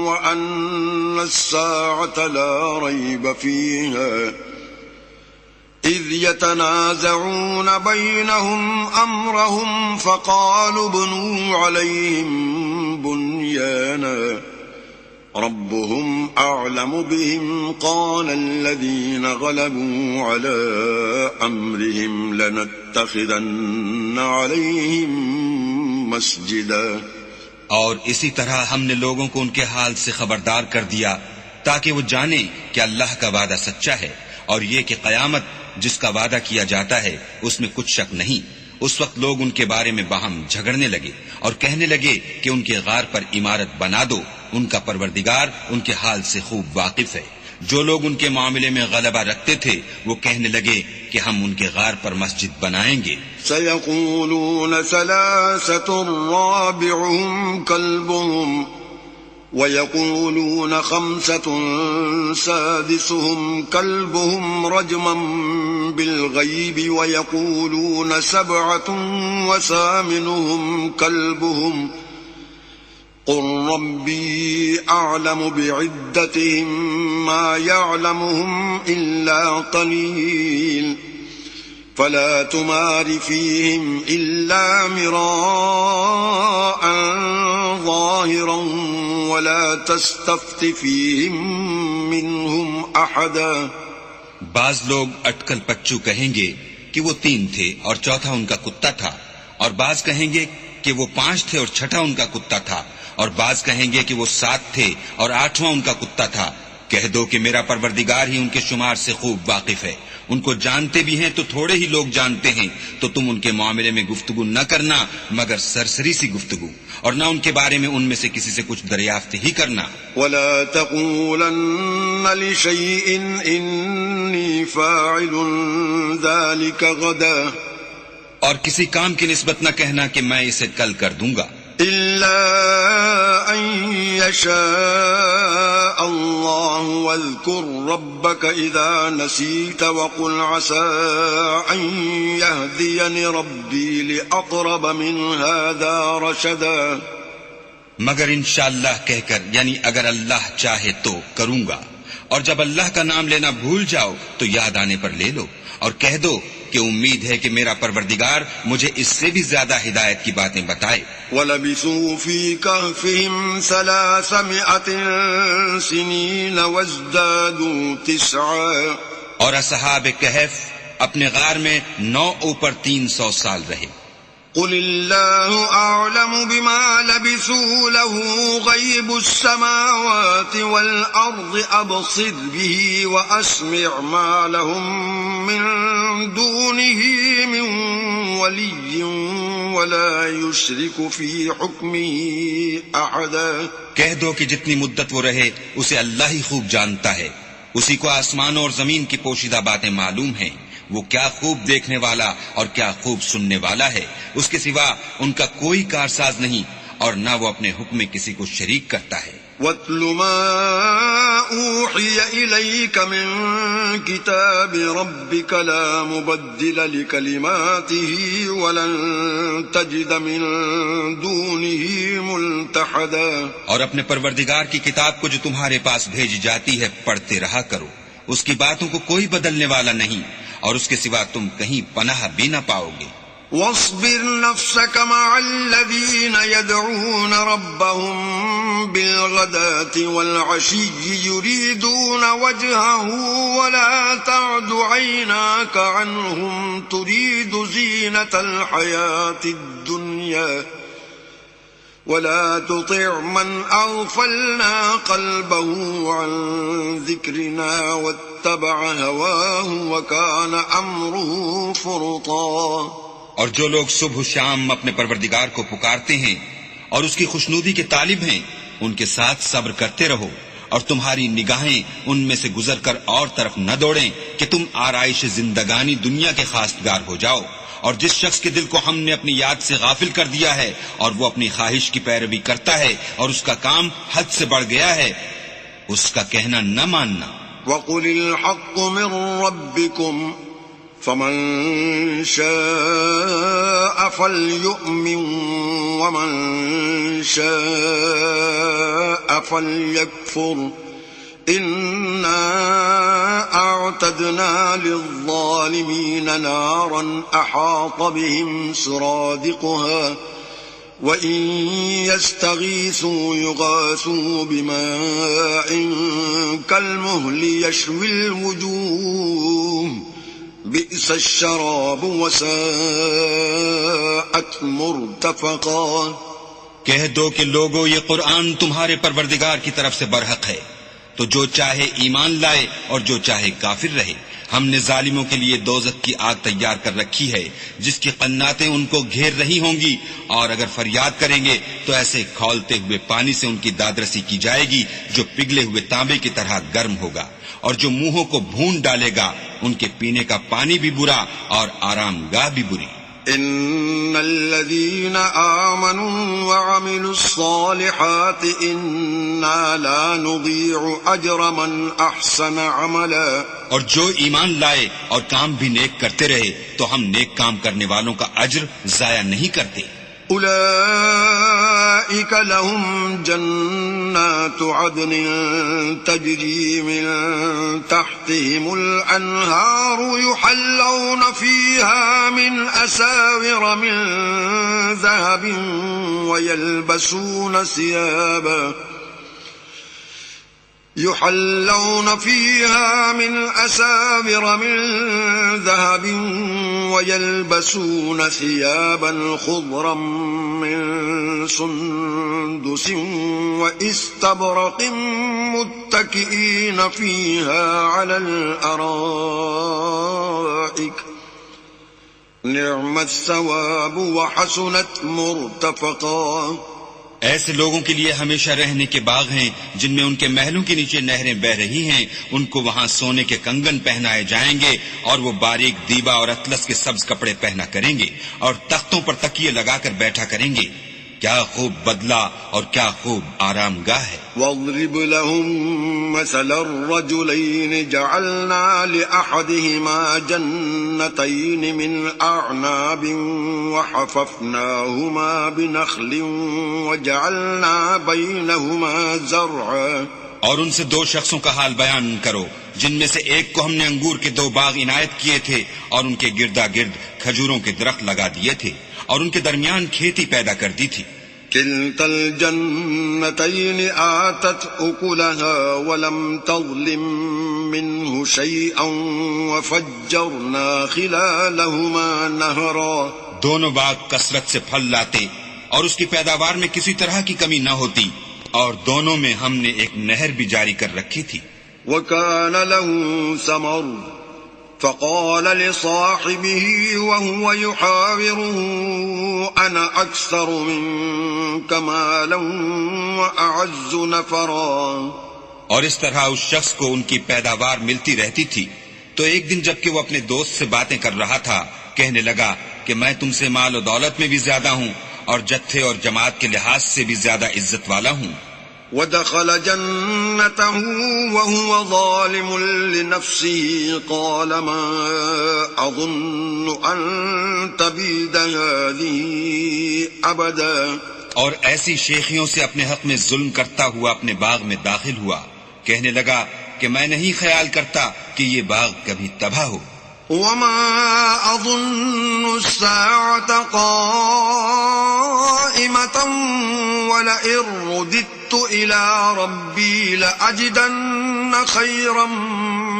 وَأَنَّ السَّاعَةَ لَا رَيْبَ فِيهَا إِذْ يَتَنَازَعُونَ بَيْنَهُمْ أَمْرَهُمْ فَقَالُوا ابْنُوا عَلَيْهِمْ بُنْيَانًا ربهم أعلم بهم قال الذين غلبوا على أمرهم لنتخذن عليهم مسجدا. اور اسی طرح ہم نے لوگوں کو ان کے حال سے خبردار کر دیا تاکہ وہ جانیں کہ اللہ کا وعدہ سچا ہے، اور یہ کہ قیامت جس کا وعدہ کیا جاتا ہے اس میں کچھ شک نہیں. اس وقت لوگ ان کے بارے میں باہم جھگڑنے لگے اور کہنے لگے کہ ان کے غار پر عمارت بنا دو. ان کا پروردگار ان کے حال سے خوب واقف ہے. جو لوگ ان کے معاملے میں غلبہ رکھتے تھے وہ کہنے لگے کہ ہم ان کے غار پر مسجد بنائیں گے. سيقولون 3 رابعهم كلبهم ويقولون 5 سادسهم كلبهم رجما بالغيب ويقولون 7 وثامنهم كلبهم قل ربي أعلم بعدتهم ما يعلمهم إلا قليل فلا تمار فيهم إلا مراء ظاهرا ولا تستفت فيهم منهم أحدا. بعض لوگ اٹکل پچو کہیں گے کہ وہ 3 تھے اور چوتھا ان کا کتا تھا، اور بعض کہیں گے کہ وہ 5 تھے اور چھٹا ان کا کتا تھا، اور بعض کہیں گے کہ وہ 7 تھے اور 8واں ان کا کتا تھا. کہہ دو کہ میرا پروردگار ہی ان کے شمار سے خوب واقف ہے. ان کو جانتے بھی ہیں تو تھوڑے ہی لوگ جانتے ہیں، تو تم ان کے معاملے میں گفتگو نہ کرنا مگر سرسری سی گفتگو، اور نہ ان کے بارے میں ان میں سے کسی سے کچھ دریافت ہی کرنا. ولا تقولن لشيء إني فاعل ذلك غدا، اور کسی کام کی نسبت نہ کہنا کہ میں اسے کل کر دوں گا، إلا أن يشاء الله. واذكر ربك إذا نسيت وقل عسى أن يهديني ربي لأقرب من هذا رشدا. مگر انشاءاللہ کہہ کر، یعنی اگر اللہ چاہے تو کروں گا، اور جب اللہ کا نام لینا بھول جاؤ تو یاد آنے پر لے لو، اور کہہ دو کہ امید ہے کہ میرا پروردگار مجھے اس سے بھی زیادہ ہدایت کی باتیں بتائے. وَلَبِثُوا فِي كَهْفِهِمْ 300 سِنِينَ وَازْدَادُوا 9. اور اصحاب کہف اپنے غار میں 9 اوپر 300 سال رہے. قل الله أعلم بما لبثوا له غيب السماوات والأرض أبصر به وأسمع ما لهم من دونه من ولي ولا يشرك في حكمه أحدا. کہہ دو کہ جتنی مدت وہ رہے اسے اللہ ہی خوب جانتا ہے، اسی کو آسمانوں اور زمین کی پوشیدہ باتیں معلوم ہیں. وہ کیا خوب دیکھنے والا اور کیا خوب سننے والا ہے، اس کے سوا ان کا کوئی کارساز نہیں، اور نہ وہ اپنے حکم میں کسی کو شریک کرتا ہے۔ وَاتْلُ مَا أُوحِيَ إِلَيْكَ مِن كِتَابِ رَبِّكَ لَا مُبَدِّلَ لِكَلِمَاتِهِ وَلَن تَجِدَ مِن دُونِهِ مُلْتَحَدًا۔ اور اپنے پروردگار کی کتاب کو جو تمہارے پاس بھیجی جاتی ہے پڑھتے رہا کرو، اس کی باتوں کو کوئی بدلنے والا نہیں، اور اس کے سوا تم کہیں پناہ بھی نہ پاؤ گے۔ واصبر نفسك مع الذين يدعون ربهم بالغداة والعشي يريدون وجهه ولا تعد عيناك عنهم تريد زينة الحياة الدنيا ولا تطع من أغفلنا قلبه عن ذكرنا واتبع هواه وكان أمره فرطا۔ اور جو لوگ صبح و شام اپنے پروردگار کو پکارتے ہیں اور اس کی خوشنودی کے طالب ہیں، ان کے ساتھ صبر کرتے رہو، اور تمہاری نگاہیں ان میں سے گزر کر اور طرف نہ دوڑیں کہ تم آرائش زندگانی دنیا کے خواستگار ہو جاؤ۔ اور جس شخص کے دل کو ہم نے اپنی یاد سے غافل کر دیا ہے اور وہ اپنی خواہش کی پیروی کرتا ہے اور اس کا کام حد سے بڑھ گیا ہے، اس کا کہنا نہ ماننا۔ وَقُلِ الْحَقُّ مِن رَّبِّكُمْ فَمَن شَاءَ فَلْيُؤْمِن وَمَن شَاءَ فَلْيَكْفُرْ إِنَّا أَعْتَدْنَا لِلظَّالِمِينَ نَارًا أَحَاطَ بِهِمْ سُرَادِقُهَا وَإِن يَسْتَغِيثُوا يُغَاثُوا بِمَاءٍ كَالْمُهْلِ يَشْوِي الْوُجُوهَ بئس الشراب وساءت مرتفقا۔ کہہ دو کہ لوگو یہ قرآن تمہارے پروردگار کی طرف سے برحق ہے، تو جو چاہے ایمان لائے اور جو چاہے کافر رہے۔ ہم نے ظالموں کے لیے دوزخ کی آگ تیار کر رکھی ہے جس کی قناتیں ان کو گھیر رہی ہوں گی، اور اگر فریاد کریں گے تو ایسے کھولتے ہوئے پانی سے ان کی دادرسی کی جائے گی جو پگھلے ہوئے تانبے کی طرح گرم ہوگا، اور جو منہوں کو بھون ڈالے گا ان کے پینے کا پانی بھی برا اور آرام گاہ بھی بری۔ ان الذين آمنوا وعملوا الصالحات انا لا نضيع اجر من احسن عملا۔ اور جو ایمان لائے اور کام بھی نیک کرتے رہے تو ہم نیک کام کرنے والوں کا اجر ضائع نہیں کرتے۔ أولئك لهم جنات عدن تجري من تحتهم الأنهار يحلون فيها من أساور من ذهب ويلبسون ثيابا خضرا من سندس واستبرق متكئين فيها على الأرائك نعم الثواب وحسنت مرتفقا۔ ایسے لوگوں کے لیے ہمیشہ رہنے کے باغ ہیں جن میں ان کے محلوں کے نیچے نہریں بہ رہی ہیں، ان کو وہاں سونے کے کنگن پہنائے جائیں گے اور وہ باریک دیبا اور اطلس کے سبز کپڑے پہنا کریں گے اور تختوں پر تکیے لگا کر بیٹھا کریں گے۔ کیا خوب بدلہ اور کیا خوب آرام گاہ ہے۔ واضرب لهم مثل الرجلين جعلنا لأحدهما جنتين من أعناب وحففناهما بنخل وجعلنا بينهما زرعا۔ اور ان سے دو شخصوں کا حال بیان کرو جن میں سے ایک کو ہم نے انگور کے 2 باغ عنایت کیے تھے اور ان کے گردا گرد کھجوروں کے درخت لگا دیے تھے اور ان کے درمیان کھیتی پیدا کر دی تھی۔ كلتا الجنتين آتت أكلها ولم تظلم منه شيئا وفجرنا خلالهما نهرا۔ دونوں باغ کثرت سے پھل لاتے اور اس کی پیداوار میں کسی طرح کی کمی نہ ہوتی، اور دونوں میں ہم نے ایک نہر بھی جاری کر رکھی تھی۔ وكان له ثمر فقال لصاحبه وهو يحاوره أنا أكثر منك مالا وأعز نفرا۔ اور اس طرح اس شخص کو ان کی پیداوار ملتی رہتی تھی، تو ایک دن جب کہ وہ اپنے دوست سے باتیں کر رہا تھا کہنے لگا کہ میں تم سے مال و دولت میں بھی زیادہ ہوں اور جتھے اور جماعت کے لحاظ سے بھی زیادہ عزت والا ہوں. ودخل جنته وهو ظالم لنفسه قال ما أظن أن تبيد هذه أبدا. اور ایسی شیخیوں سے اپنے حق میں ظلم کرتا ہوا اپنے باغ میں داخل ہوا. کہنے لگا کہ میں نہیں خیال کرتا کہ یہ باغ کبھی تباہ ہو. وما أظن الساعة قائمة ولئن رددت إلى ربي لأجدن خيرا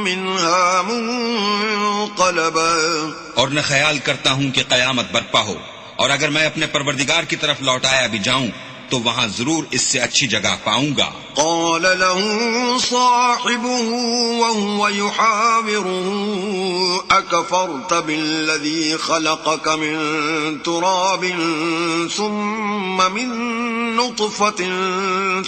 منها منقلبا. اور نہ خیال کرتا ہوں کہ قیامت برپا ہو، اور اگر میں اپنے پروردگار کی طرف لوٹایا بھی جاؤں تو وہاں ضرور اس سے اچھی جگہ پاؤں گا. قال له صاحبه وهو يحاوره أكفرت بالذي خلقك من تراب ثم من نطفة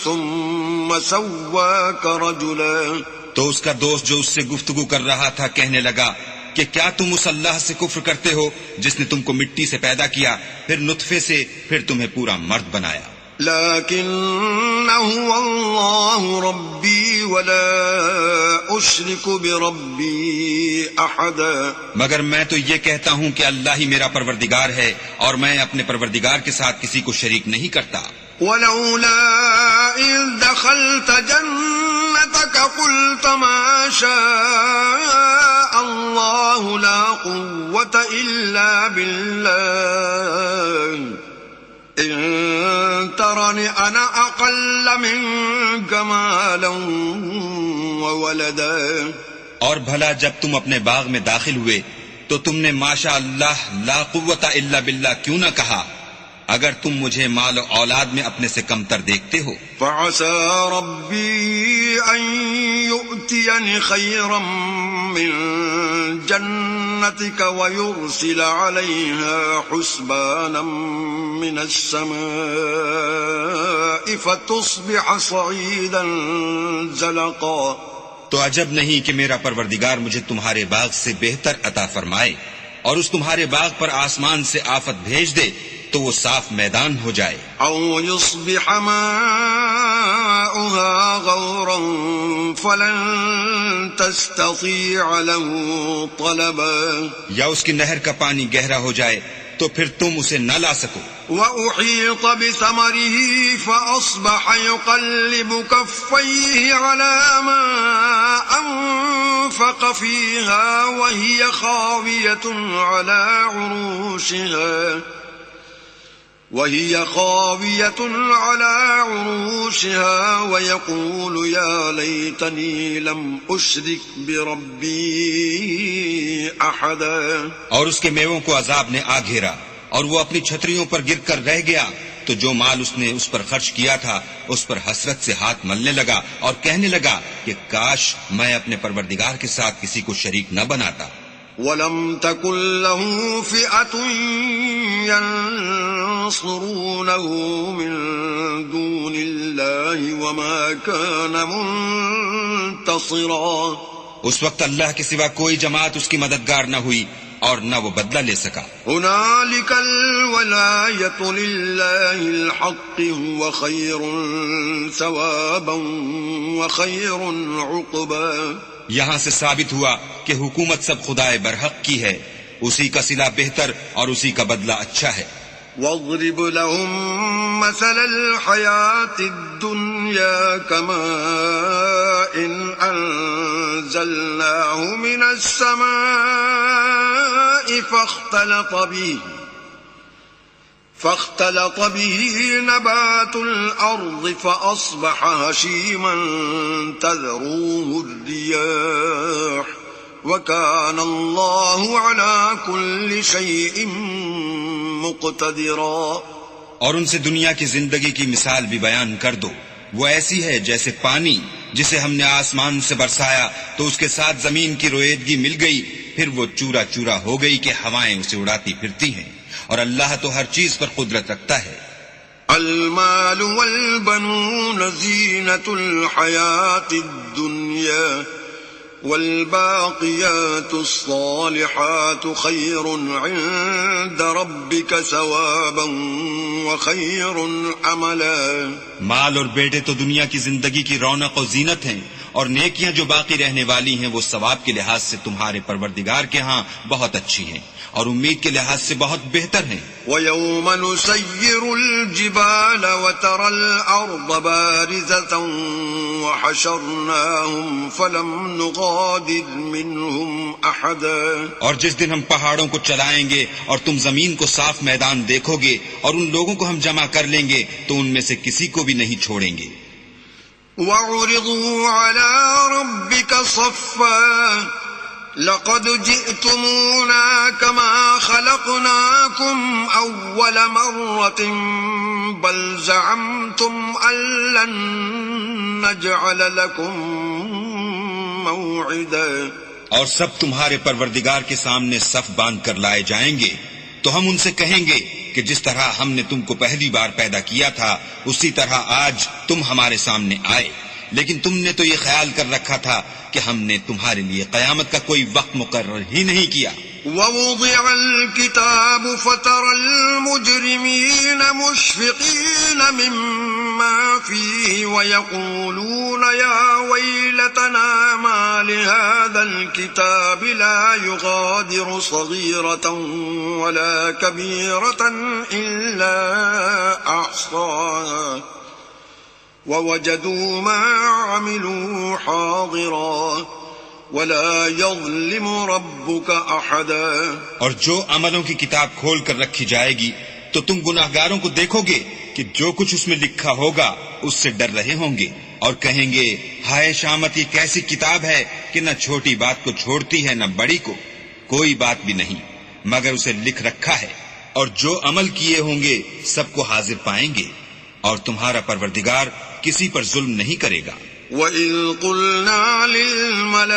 ثم سواك رجلا. تو اس کا دوست جو اس سے گفتگو کر رہا تھا کہنے لگا کہ کیا تم اس اللہ سے کفر کرتے ہو جس نے تم کو مٹی سے پیدا کیا، پھر نطفے سے، پھر تمہیں پورا مرد بنایا. لكن هو الله ربي ولا أشرك بربي أحدا. مگر میں تو یہ کہتا ہوں کہ اللہ ہی میرا پروردگار ہے اور میں اپنے پروردگار کے ساتھ کسی کو شریک نہیں کرتا. ولولا إذ دخلت جنتك قلت ما شاء الله لا قوة إلا بالله إن ترني أنا أقل منك مالا وولدا. اور بھلا جب تم اپنے باغ میں داخل ہوئے تو تم نے ماشاء اللہ لا قوت الا باللہ کیوں نہ کہا اگر تم مجھے مال و اولاد میں اپنے سے کمتر دیکھتے ہو. فعسى ربي أن يؤتيني خيرا من جنتك ويرسل عليها حسبانا من السماء فتصبح صعيدا زلقا. تو عجب نہیں کہ میرا پروردگار مجھے تمہارے باغ سے بہتر عطا فرمائے اور اس تمہارے باغ پر آسمان سے آفت بھیج دے تو وہ صاف میدان ہو جائے. او يصبح ماؤها غورا فلن تستطيع له طلبا. یا اس کی نہر کا پانی گہرا ہو جائے تو پھر تم اسے نہ لا سکو. وأحيط بثمره فأصبح يقلب كفيه على ما أنفق فيها وهي خاوية على عروشها ويقول يا ليتني لم أشرك بربي أحدا. اور اس کے میووں کو عذاب نے آ گھیرا اور وہ اپنی چھتریوں پر گر کر رہ گیا تو جو مال اس نے اس پر خرچ کیا تھا اس پر حسرت سے ہاتھ ملنے لگا اور کہنے لگا کہ کاش میں اپنے پروردگار کے ساتھ کسی کو شریک نہ بناتا. وَلَمْ تَكُنْ لَهُ فِئَةٌ يَنصُرُونَهُ مِن دُونِ اللَّهِ وَمَا كَانَ مُنتَصِرًا. اس وقت اللہ کے سوا کوئی جماعت اس کی مددگار نہ ہوئی اور نہ وہ بدلہ لے سکا. هنالك الولاية لله الحق هو خير ثوابا وخير عقبا. یہاں سے ثابت ہوا کہ حکومت سب خدائے برحق کی ہے، اسی کا صلہ بہتر اور اسی کا بدلہ اچھا ہے. واضرب لهم مثل الحياة الدنيا كماء أنزلناه من السماء فاختلط به نبات الأرض فأصبح هشيما تذروه الرياح وكان الله على كل شيء مقتدرا. اور ان سے دنیا کی زندگی کی مثال بھی بیان کر دو. وہ ایسی ہے جیسے پانی جسے ہم نے آسمان سے برسایا تو اس کے ساتھ زمین کی رویدگی مل گئی، پھر وہ چورا چورا ہو گئی کہ ہوائیں اسے اڑاتی پھرتی ہیں، اور اللہ تو ہر چیز پر قدرت رکھتا ہے. المال والبنون زینة الحیاة الدنیا والباقيات الصالحات خير عند ربك ثوابا وخير عملا. مال اور بیٹے تو دنیا کی زندگی کی رونق و زینت ہیں، اور نیکیاں جو باقی رہنے والی ہیں وہ ثواب کے لحاظ سے تمہارے پروردگار کے ہاں بہت اچھی ہیں اور امید کے لحاظ سے بہت بہتر ہیں. وَيَوْمَ نُسَيِّرُ الْجِبَالَ وَتَرَى الْأَرْضَ بَارِزَةً وَحَشَرْنَاهُمْ فَلَمْ نُغَادِرْ مِنْهُمْ أَحَدًا. اور جس دن ہم پہاڑوں کو چلائیں گے اور تم زمین کو صاف میدان دیکھو گے اور ان لوگوں کو ہم جمع کر لیں گے تو ان میں سے کسی کو بھی نہیں چھوڑیں گے. وَعُرِضُوا عَلَى رَبِّكَ صَفًّا لَقَدْ جِئْتُمُونَا كَمَا خَلَقْنَاكُمْ أَوَّلَ مَرَّةٍ بَلْ زَعَمْتُمْ أَن لَّن نَّجْعَلَ لَكُم مَّوْعِدًا. اور سب تمہارے پروردگار کے سامنے صف باندھ کر لائے جائیں گے تو ہم ان سے کہیں گے کہ جس طرح ہم نے تم کو پہلی بار پیدا کیا تھا اسی طرح آج تم ہمارے سامنے آئے، لیکن تم نے تو یہ خیال کر رکھا تھا کہ ہم نے تمہارے لیے قیامت کا کوئی وقت مقرر ہی نہیں کیا. وَوُضِعَ الْكِتَابُ فَتَرَى الْمُجْرِمِينَ مُشْفِقِينَ مِمَّا فِيهِ وَيَقُولُونَ يَا وَيْلَتَنَا مَا لِهَذَا الْكِتَابِ لَا يُغَادِرُ صَغِيرَةً وَلَا كَبِيرَةً إِلَّا أَحْصَاهَا وَوَجَدُوا مَا عَمِلُوا حَاضِرًا وَلَا يَظْلِمُ رَبُّكَ أَحَدًا. اور جو عملوں کی کتاب کھول کر رکھی جائے گی تو تم گناہگاروں کو دیکھو گے کہ جو کچھ اس میں لکھا ہوگا اس سے ڈر رہے ہوں گے اور کہیں گے ہائے شامت، یہ کیسی کتاب ہے کہ نہ چھوٹی بات کو چھوڑتی ہے نہ بڑی کو. کوئی بات بھی نہیں مگر اسے لکھ رکھا ہے، اور جو عمل کیے ہوں گے سب کو حاضر پائیں گے، اور تمہارا پروردگار کسی پر ظلم نہیں کرے گا. وَإِذْ قُلْنَا لِلْمَلَائِكَةِ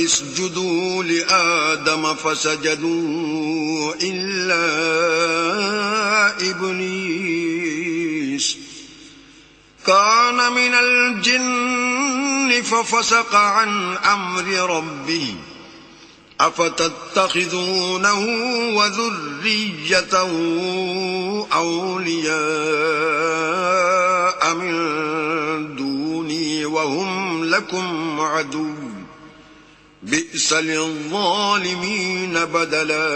اسْجُدُوا لِآدَمَ فَسَجَدُوا إِلَّا إِبْلِيسَ كَانَ مِنَ الْجِنِّ فَفَسَقَ عَنْ أَمْرِ رَبِّهِ أَفَتَتَّخِذُونَهُ وَذُرِّيَّتَهُ أَوْلِيَاءَ مِن دُونِي وَهُمْ لَكُمْ عَدُوٌّ بِئْسَ لِلظَّالِمِينَ بَدَلًا.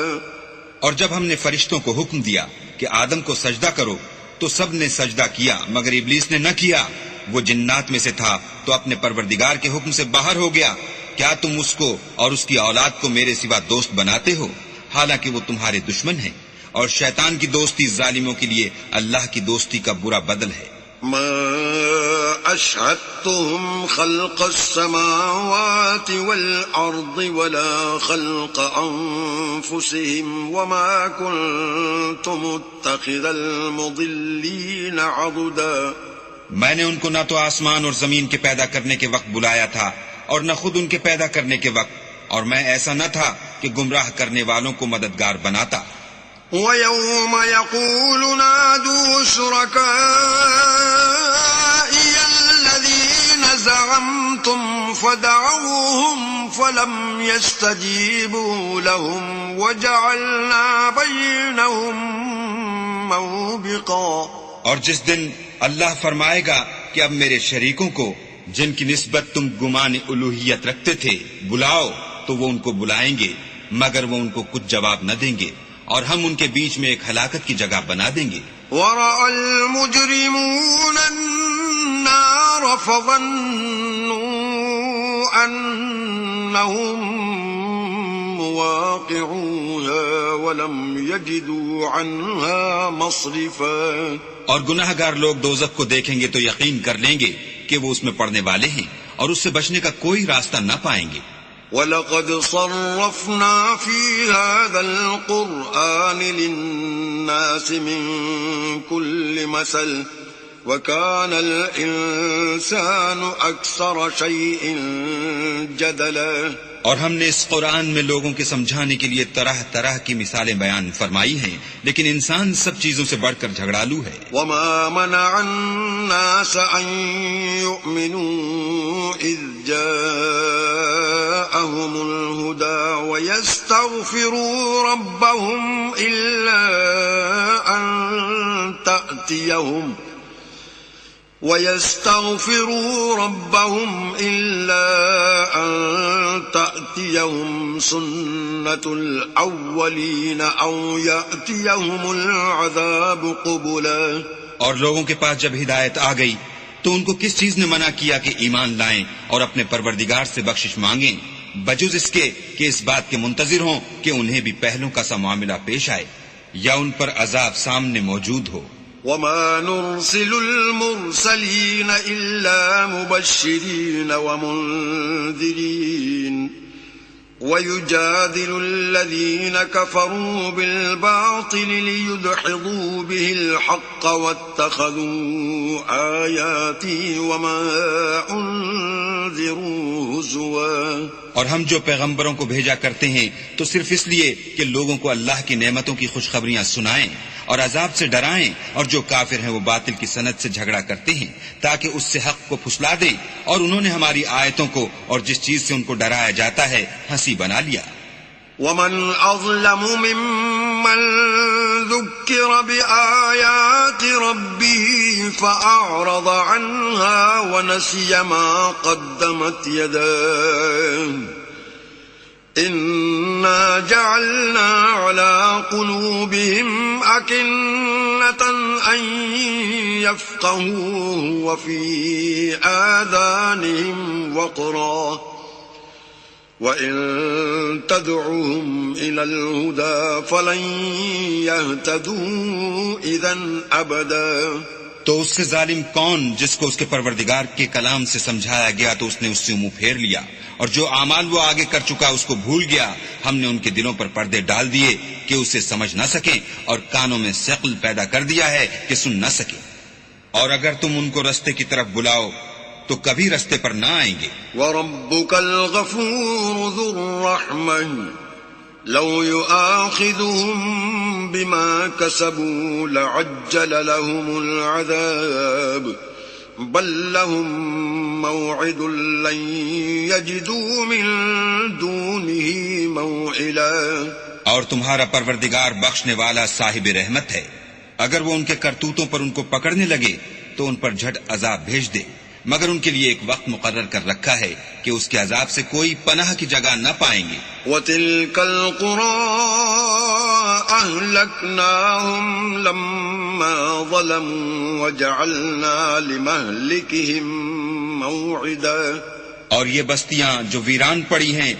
اور جب ہم نے فرشتوں کو حکم دیا کہ آدم کو سجدہ کرو تو سب نے سجدہ کیا مگر ابلیس نے نہ کیا. وہ جنات میں سے تھا تو اپنے پروردگار کے حکم سے باہر ہو گیا. کیا تم اس کو اور اس کی اولاد کو میرے سوا دوست بناتے ہو حالانکہ وہ تمہارے دشمن ہیں، اور شیطان کی دوستی ظالموں کے لیے اللہ کی دوستی کا برا بدل ہے. ما أشهدتهم خلق السماوات والأرض ولا خلق أنفسهم وما كنت متخذ المضلين عضدا. میں نے ان کو نہ تو آسمان اور زمین کے پیدا کرنے کے وقت بلایا تھا اور نہ خود ان کے پیدا کرنے کے وقت، اور میں ایسا نہ تھا کہ گمراہ کرنے والوں کو مددگار بناتا. وَيَوْمَ يَقُولُ نَادُوا شُرَكَائِيَ الَّذِينَ زَعَمْتُمْ فَدَعَوْهُمْ فَلَمْ يَسْتَجِيبُوا لَهُمْ وَجَعَلْنَا بَيْنَهُمْ مَوْبِقًا. اور جس دن اللہ فرمائے گا کہ اب میرے شریکوں کو جن کی نسبت تم گمان الوہیت رکھتے تھے بلاؤ، تو وہ ان کو بلائیں گے مگر وہ ان کو کچھ جواب نہ دیں گے، اور ہم ان کے بیچ میں ایک ہلاکت کی جگہ بنا دیں گے. وَرَأَى الْمُجْرِمُونَ النَّارَ فَظَنُّوا أَنَّهُمْ مُوَاقِعُوهَا وَلَمْ يَجِدُوا عَنْهَا مَصْرِفًا. اور گناہ گار لوگ دوزخ کو دیکھیں گے تو یقین کر لیں گے کہ وہ اس میں پڑنے والے ہیں اور اس سے بچنے کا کوئی راستہ نہ پائیں گے. وَلَقَدْ صَرَّفْنَا فِي هَذَا الْقُرْآنِ لِلنَّاسِ مِنْ كُلِّ مَثَلٍ وكان الإنسان أكثر شيء جدلا. اور ہم نے اس قرآن میں لوگوں کے سمجھانے کے لیے طرح طرح کی مثالیں بیان فرمائی ہیں، لیکن انسان سب چیزوں سے بڑھ کر جھگڑالو ہے. وما منع الناس أن يؤمنوا إذ جاءهم الهدى ويستغفروا ربهم إلا أن تأتيهم سنة الأولين أو يأتيهم العذاب قبلا. اور لوگوں کے پاس جب ہدایت آ گئی تو ان کو کس چیز نے منع کیا کہ ایمان لائیں اور اپنے پروردگار سے بخشش مانگیں، بجز اس کے کہ اس بات کے منتظر ہوں کہ انہیں بھی پہلوں کا سا معاملہ پیش آئے یا ان پر عذاب سامنے موجود ہو. وما نرسل المرسلين إلا مبشرين ومنذرين ويجادل الذين كفروا بالباطل ليدحضوا به الحق واتخذوا آياتي وما أنذروا هزوا. اور ہم جو پیغمبروں کو بھیجا کرتے ہیں تو صرف اس لیے کہ لوگوں کو اللہ کی نعمتوں کی خوشخبریاں سنائیں اور عذاب سے ڈرائیں، اور جو کافر ہیں وہ باطل کی سند سے جھگڑا کرتے ہیں تاکہ اس سے حق کو پھسلا دیں، اور انہوں نے ہماری آیتوں کو اور جس چیز سے ان کو ڈرایا جاتا ہے ہنسی بنا لیا. ومن أظلم ممن ذكر بآيات ربه فأعرض عنها ونسي ما قدمت يداه إنا جعلنا على قلوبهم أكنة أن يفقهوه وفي آذانهم وقرا وَإِن تَدْعُهُمْ إِلَى الْهُدَى فَلَن يَهْتَدُوا إِذًا أَبَدًا. تو اس سے ظالم کون جس کو اس کے پروردگار کے کلام سے سمجھایا گیا تو اس نے اس سے منہ پھیر لیا، اور جو اعمال وہ آگے کر چکا اس کو بھول گیا. ہم نے ان کے دلوں پر پردے ڈال دیے کہ اسے سمجھ نہ سکیں، اور کانوں میں ثقل پیدا کر دیا ہے کہ سن نہ سکیں. اور اگر تم ان کو رستے کی طرف بلاؤ تو کبھی رستے پر نہ آئیں گے. وَرَبُّكَ الْغَفُورُ ذُو الرَّحْمَةِ لَوْ يُؤَاخِذُهُم بِمَا كَسَبُوا لَعَجَّلَ لَهُمُ الْعَذَابَ بَل لَّهُم مَّوْعِدٌ لَّن يَجِدُوا مِن دُونِهِ مَوْعِلًا. اور تمہارا پروردگار بخشنے والا صاحب رحمت ہے، اگر وہ ان کے کرتوتوں پر ان کو پکڑنے لگے تو ان پر جھٹ عذاب بھیج دے، مگر ان کے لیے ایک وقت مقرر کر رکھا ہے کہ اس کے عذاب سے کوئی پناہ کی جگہ نہ پائیں گے. وَتِلْكَ الْقُرَىٰ أَهْلَكْنَاهُمْ لَمَّا ظَلَمُوا وَجَعَلْنَا لِمَهْلِكِهِمْ مَوْعِدًا. اور یہ بستیاں جو ویران پڑی ہیں،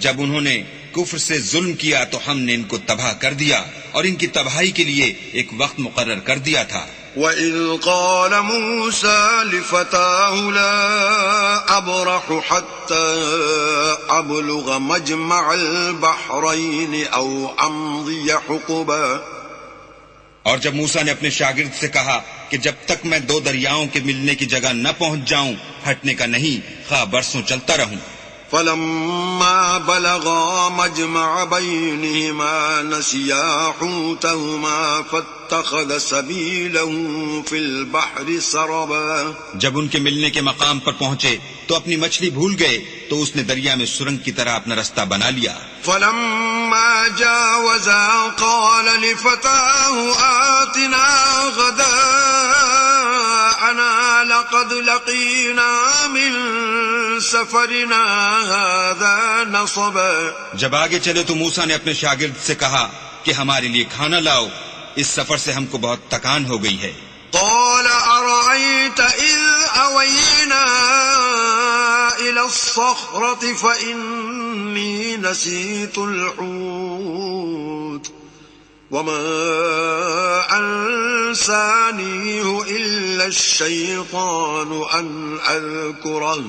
جب انہوں نے کفر سے ظلم کیا تو ہم نے ان کو تباہ کر دیا اور ان کی تباہی کے لیے ایک وقت مقرر کر دیا تھا. وَإِذْ قَالَ مُوسَىٰ لِفَتَاهُ لَا أَبْرَحُ حَتَّىٰ أَبْلُغَ مَجْمَعَ الْبَحْرَيْنِ أَوْ أَمْضِيَ حُقُبًا. اور جب موسیٰ نے اپنے شاگرد سے کہا کہ جب تک میں دو دریاؤں کے ملنے کی جگہ نہ پہنچ جاؤں ہٹنے کا نہیں، خواہ برسوں چلتا رہوں. فَلَمَّا بَلَغَا مَجْمَعَ بَيْنِهِمَا نَسِيَا حُوتَهُمَا فَاتَّخَذَ سَبِيلَهُ فِي الْبَحْرِ سَرَبًا. جب ان کے ملنے کے مقام پر پہنچے تو اپنی مچھلی بھول گئے تو اس نے دریا میں سرنگ کی طرح اپنا رستہ بنا لیا. فَلَمَّا جَاوَزَا قَالَ لِفَتَاهُ آتِنَا غَدَاءَنَا لَقَدْ لَقِينَا مِن سَفَرِنَا هَذَا نَصَبًا. جب آگے چلے تو موسیٰ نے اپنے شاگرد سے کہا کہ ہمارے لیے کھانا لاؤ، اس سفر سے ہم کو بہت تکان ہو گئی ہے. قال أرأيت إذ أوينا إلى الصخرة فإني نسيت الحوت وما أنسانيه إلا الشيطان أن أذكره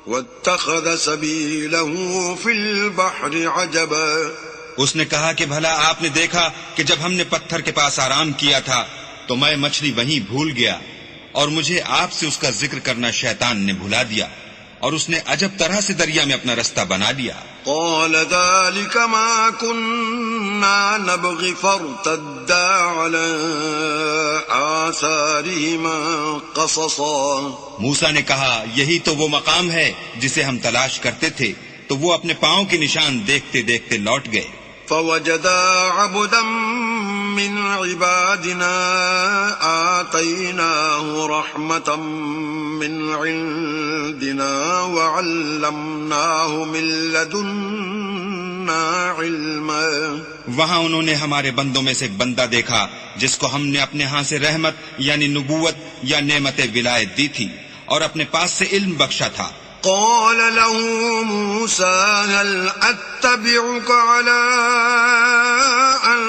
واتخذ سبيله في البحر عجبا. اس نے کہا کہ بھلا آپ نے دیکھا کہ جب ہم نے پتھر کے پاس آرام کیا تھا تو میں مچھلی وہیں بھول گیا اور مجھے آپ سے اس کا ذکر کرنا شیطان نے بھلا دیا، اور اس نے عجب طرح سے دریا میں اپنا رستہ بنا لیا۔ قال ذلك ما كنا نبغي فارتدا على آثارهما قصصا۔ موسیٰ نے کہا یہی تو وہ مقام ہے جسے ہم تلاش کرتے تھے، تو وہ اپنے پاؤں کے نشان دیکھتے دیکھتے لوٹ گئے۔ فوجدا عبدا من عبادنا آتيناه رحمة من عندنا وعلمناه من لدنا علما۔ وہاں انہوں نے ہمارے بندوں میں سے ایک بندہ دیکھا جس کو ہم نے اپنے ہاں سے رحمت یعنی نبوت یا نعمت ولایت دی تھی اور اپنے پاس سے علم بخشا تھا۔ قال له موسى هل أتبعك على أن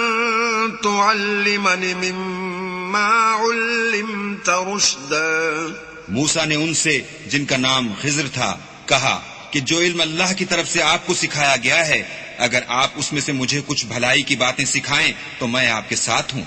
تعلمني مما علمت رشدا۔ موسیٰ نے ان سے جن کا نام خضر تھا کہا کہ جو علم اللہ کی طرف سے آپ کو سکھایا گیا ہے، اگر آپ اس میں سے مجھے کچھ بھلائی کی باتیں سکھائیں تو میں آپ کے ساتھ ہوں۔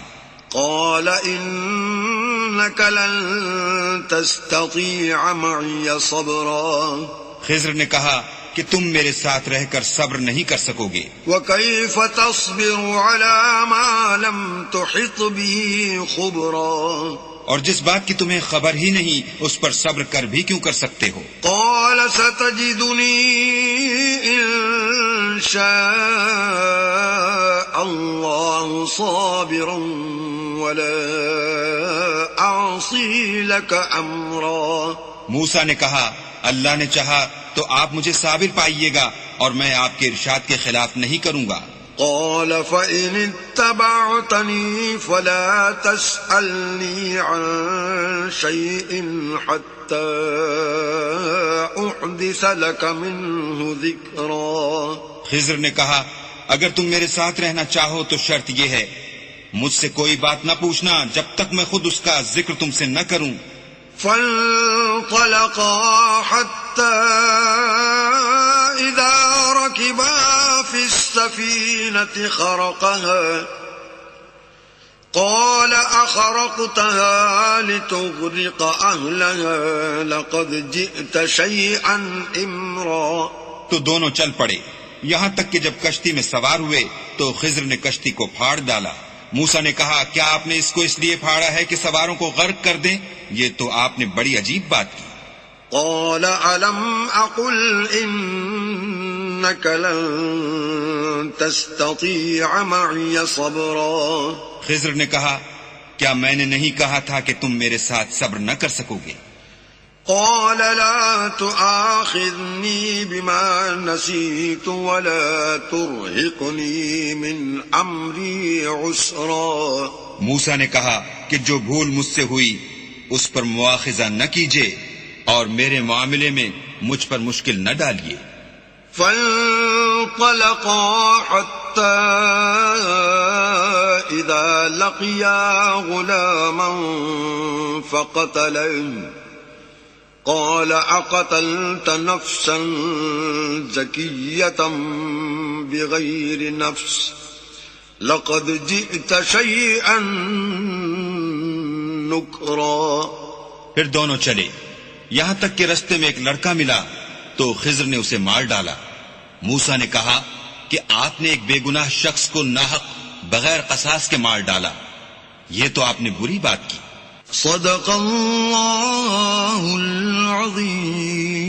قال إنك لن تستطيع معي صبرا۔ خضر نے کہا کہ تم میرے ساتھ رہ کر صبر نہیں کر سکو گے۔ وكيف تصبر على ما لم تحط به خبرا۔ اور جس بات کی تمہیں خبر ہی نہیں اس پر صبر کر بھی کیوں کر سکتے ہو؟ قال ستجدني إن شاء الله صابرا ولا أعصي لك أمرا۔ موسیٰ نے کہا اللہ نے چاہا تو آپ مجھے صابر پائیے گا اور میں آپ کے ارشاد کے خلاف نہیں کروں گا۔ قال فإن اتبعتني فلا تسألني عن شيء حتى أحدث لك منه ذكرا۔ خضر نے کہا اگر تم میرے ساتھ رہنا چاہو تو شرط یہ ہے مجھ سے کوئی بات نہ پوچھنا جب تک میں خود اس کا ذکر تم سے نہ کروں۔ فانطلقا حتى إذا ركبا في السفينة خرقها قال أخرقتها لتغرق أهلها لقد جئت شيئا إمرا۔ تو دونوں چل پڑے یہاں تک کہ جب کشتی میں سوار ہوئے تو خضر نے کشتی کو پھاڑ ڈالا۔ موسیٰ نے کہا کیا آپ نے اس کو اس لیے پھاڑا ہے کہ سواروں کو غرق کر دیں؟ یہ تو آپ نے بڑی عجیب بات کی۔ قال ألم أقل إنك لن تستطيع معي صبرا۔ خضر نے کہا کیا میں نے نہیں کہا تھا کہ تم میرے ساتھ صبر نہ کر سکو گے؟ قال لا تؤاخذني بما نسيت ولا ترهقني من أمري عسرا۔ موسیٰ نے کہا کہ جو بھول مجھ سے ہوئی اس پر مواخذہ نہ کیجیے اور میرے معاملے میں مجھ پر مشکل نہ ڈالیے۔ فانطلقا حتى إذا لقيا غلاما فقتله قال أقتلت نفسا زكية بغير نفس لقد جئت شيئا نكرا۔ پھر دونوں چلے یہاں تک کہ رستے میں ایک لڑکا ملا تو خضر نے اسے مار ڈالا۔ موسیٰ نے کہا کہ آپ نے ایک بے گناہ شخص کو ناحق بغیر قصاص کے مار ڈالا، یہ تو آپ نے بری بات کی۔ صدق اللہ العظیم۔